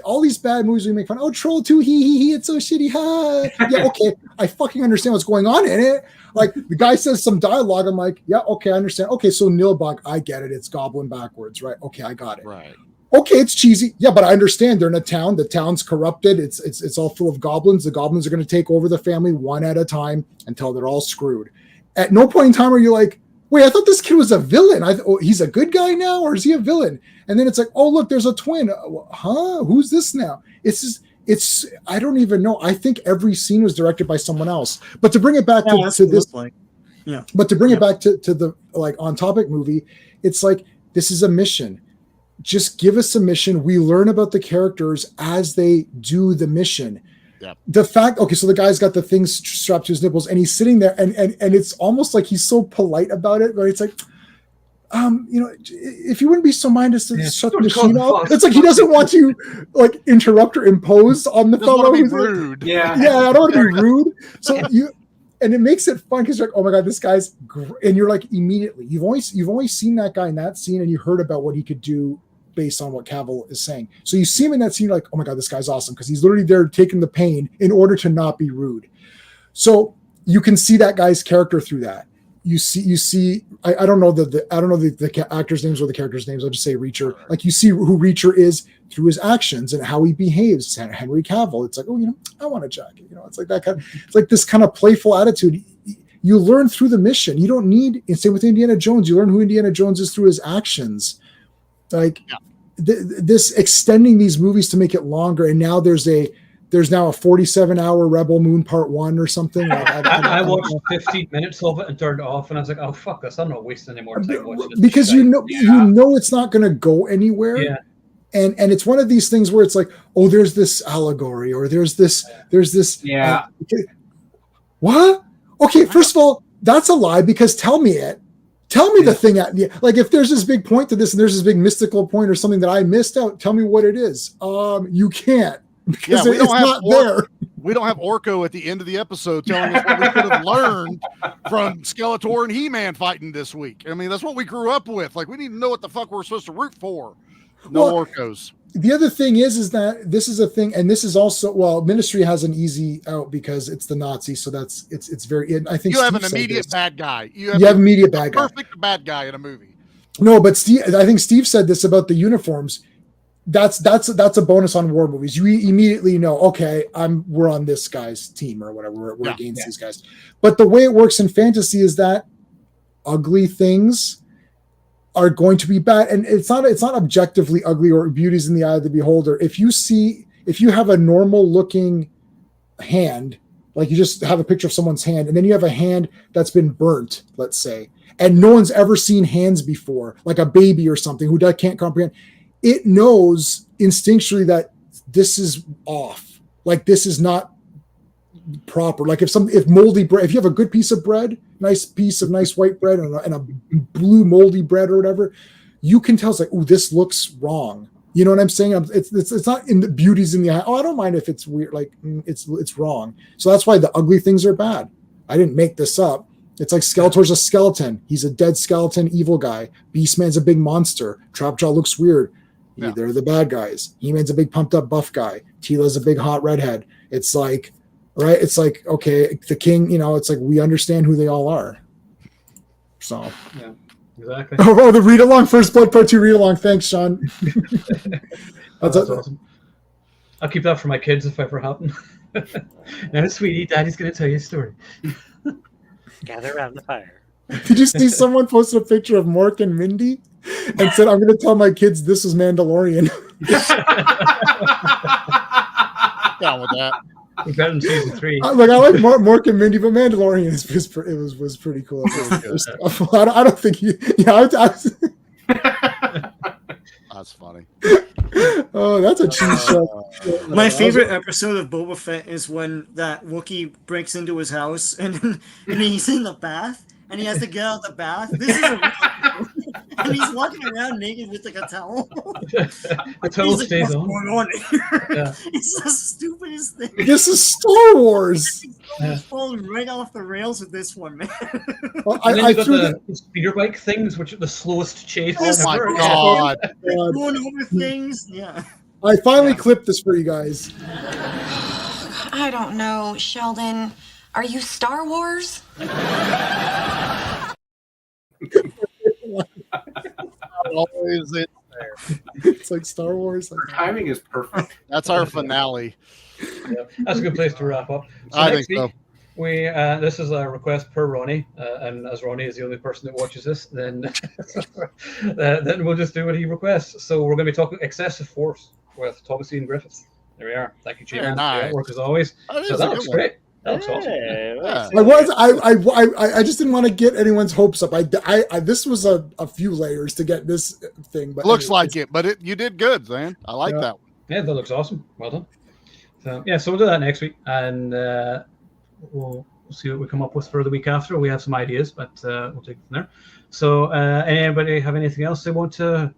all these bad movies we make fun. Oh, Troll 2, he, it's so shitty. Ha. Yeah, okay, I fucking understand what's going on in it. Like, the guy says some dialogue, I'm like, yeah, okay, I understand. Okay, so Nilbog, I get it. It's goblin backwards, right? Okay, I got it. Right. Okay, it's cheesy. Yeah, but I understand they're in a town. The town's corrupted. It's all full of goblins. The goblins are going to take over the family one at a time until they're all screwed. At no point in time are you like, wait, I thought this kid was a villain. He's a good guy now, or is he a villain? And then it's like, oh, look, there's a twin. Huh? Who's this now? It's I don't even know. I think every scene was directed by someone else. But to bring it back to this, but to bring it back to the like on topic movie, it's like, this is a mission. Just give us a mission. We learn about the characters as they do the mission. Yep. The fact, okay, so the guy's got the things strapped to his nipples and he's sitting there and it's almost like he's so polite about it, but it's like, if you wouldn't be so minded to shut the machine off. It's like he doesn't want to like interrupt or impose on the fellow who's rude. Yeah, I don't want to be rude. So and it makes it fun because you're like, oh my god, this guy's and you're like, immediately you've only seen that guy in that scene and you heard about what he could do based on what Cavill is saying. So you see him in that scene, you're like, oh my god, this guy's awesome, because he's literally there taking the pain in order to not be rude. So you can see that guy's character through that. You see. I don't know the actors' names or the characters' names. I'll just say Reacher. Like, you see who Reacher is through his actions and how he behaves. Henry Cavill. It's like, oh, I want a jacket. It's like that kind. It's like this kind of playful attitude. You learn through the mission. You don't need. And same with Indiana Jones. You learn who Indiana Jones is through his actions. Like this extending these movies to make it longer, and now there's now a 47-hour Rebel Moon Part 1 or something. I watched 15 minutes of it and turned it off, and I was like, oh fuck this, I'm not wasting any more time watching this. Because you know it's not going to go anywhere. Yeah. And it's one of these things where it's like, oh, there's this allegory, or there's this. Yeah. What? Okay, first of all, that's a lie, because tell me it. Tell me the thing. Like, if there's this big point to this and there's this big mystical point or something that I missed out, tell me what it is. You can't, because it's not there. We don't have Orko at the end of the episode telling us what we could have learned from Skeletor and He-Man fighting this week. I mean, that's what we grew up with. Like, we need to know what the fuck we're supposed to root for. Orcos. The other thing is that this is a thing, and this is also, Ministry has an easy out because it's the Nazis, so it's very. I think you have an immediate bad guy. You have immediate bad guy. Perfect bad guy in a movie. No, but I think Steve said this about the uniforms. That's a bonus on war movies. You immediately know, okay, we're on this guy's team or whatever. We're against these guys. But the way it works in fantasy is that ugly things are going to be bad, and it's not objectively ugly or beauty's in the eye of the beholder. If you have a normal looking hand, like you just have a picture of someone's hand, and then you have a hand that's been burnt, let's say, and no one's ever seen hands before, like a baby or something who can't comprehend, it knows instinctually that this is off. Like, this is not proper. Like, if moldy bread, if you have a good piece of bread, nice piece of nice white bread and a blue moldy bread or whatever, you can tell it's like, oh, this looks wrong. You know what I'm saying? It's not in the beauty's in the eye. Oh, I don't mind if it's weird. Like, it's wrong. So that's why the ugly things are bad. I didn't make this up. It's like Skeletor's a skeleton. He's a dead skeleton, evil guy. Beastman's a big monster. Trapjaw looks weird. Yeah. They're the bad guys. He-Man's a big pumped up buff guy. Tila's a big hot redhead. It's like, right? It's like, okay, the king, it's like, we understand who they all are. So, yeah, exactly. Oh, the read along, First Blood Part 2 read along. Thanks, Sean. That's awesome. I'll keep that for my kids if ever happen. Now, sweetie, Daddy's going to tell you a story. Gather around the fire. Did you see someone posted a picture of Mork and Mindy and said, "I'm going to tell my kids this is Mandalorian." Down with that. We got in season 3. I like Mork and Mindy, but Mandalorian was pretty cool. I don't think you. Yeah, That's funny. Oh, that's a cheese show. My favorite episode of Boba Fett is when that Wookiee breaks into his house and he's in the bath and he has to get out of the bath. This is and he's walking around naked with like a towel. The towel stays What's on. going on here? Yeah. It's the stupidest thing. This is Star Wars. He's falling right off the rails with this one, man. Well, And then I you got threw the speeder bike things, which are the slowest chase Oh my ever. God. Going over things, yeah. I finally clipped this for you guys. I don't know, Sheldon. Are you Star Wars? Always it there. It's like Star Wars. Her timing is perfect. That's our finale. Yeah, that's a good place to wrap up. So I next think so. week, we this is a request per Ronnie, and as Ronnie is the only person that watches this, then then we'll just do what he requests. So we're going to be talking excessive force with Thomas Ian Griffiths. There we are. Thank you, Jim. Very nice. Work as always. That is So a that good looks one. great. That looks awesome. Yeah. I just didn't want to get anyone's hopes up. I this was a few layers to get this thing, but Looks anyway, like it, but you did good, man. I like Yeah. that one. Yeah, that looks awesome. Well done. So yeah, so we'll do that next week, and we'll see what we come up with for the week after. We have some ideas, but we'll take it from there. So anybody have anything else they want to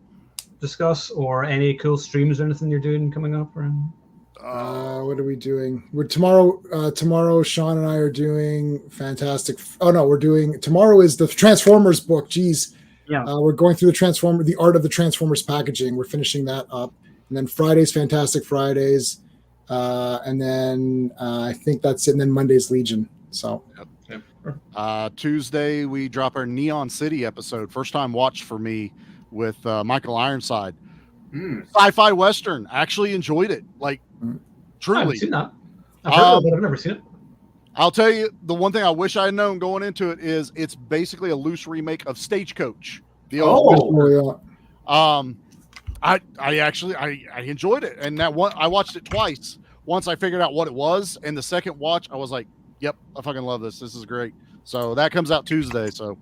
discuss, or any cool streams or anything you're doing coming up? Or what are we doing? Tomorrow Sean and I are doing fantastic. Oh no, tomorrow is the Transformers book. Geez. Yeah. We're going through the art of the Transformers packaging. We're finishing that up. And then Friday's Fantastic Fridays. And then I think that's it. And then Monday's Legion. So Tuesday we drop our Neon City episode. First time watch for me with Michael Ironside. Sci-fi Western. Actually enjoyed it. Like I haven't truly. seen that. I've heard of it, but I've never seen it. I'll tell you, the one thing I wish I had known going into it is it's basically a loose remake of Stagecoach. The old I enjoyed it, and that one I watched it twice. Once I figured out what it was, and the second watch I was like, "Yep, I fucking love this. This is great." So that comes out Tuesday. So,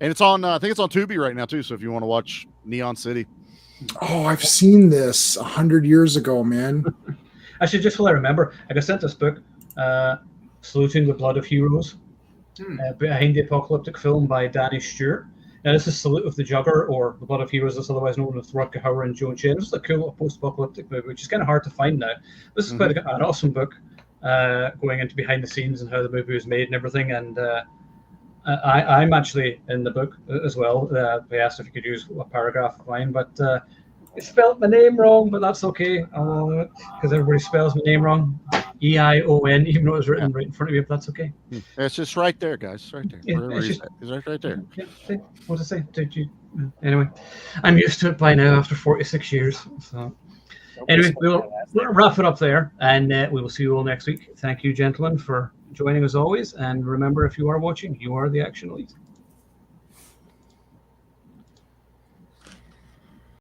and it's on. I think it's on Tubi right now too. So if you want to watch Neon City, Oh, I've seen this 100 years ago, man. Actually, just while I remember, I got sent this book, Saluting the Blood of Heroes, behind the apocalyptic film by Danny Stewart. Now, this is Salute of the Jugger, or The Blood of Heroes, that's otherwise known as Rutger Hauer and Joan Chen. This is a cool post-apocalyptic movie, which is kind of hard to find now. This is quite an awesome book, going into behind the scenes and how the movie was made and everything. And I'm actually in the book as well. They asked if you could use a paragraph of mine, but it spelled my name wrong, but that's okay. Because everybody spells my name wrong. E-I-O-N, even though it was written right in front of you, but that's okay. it's just right there, guys. It's right there. Yeah, Whatever it's you just- say. It's right there. Yeah, see, what did I say? Did you? Anyway, I'm used to it by now after 46 years. So anyway, we'll wrap it up there, and we will see you all next week. Thank you, gentlemen, for joining as always. And remember, if you are watching, you are the action elite.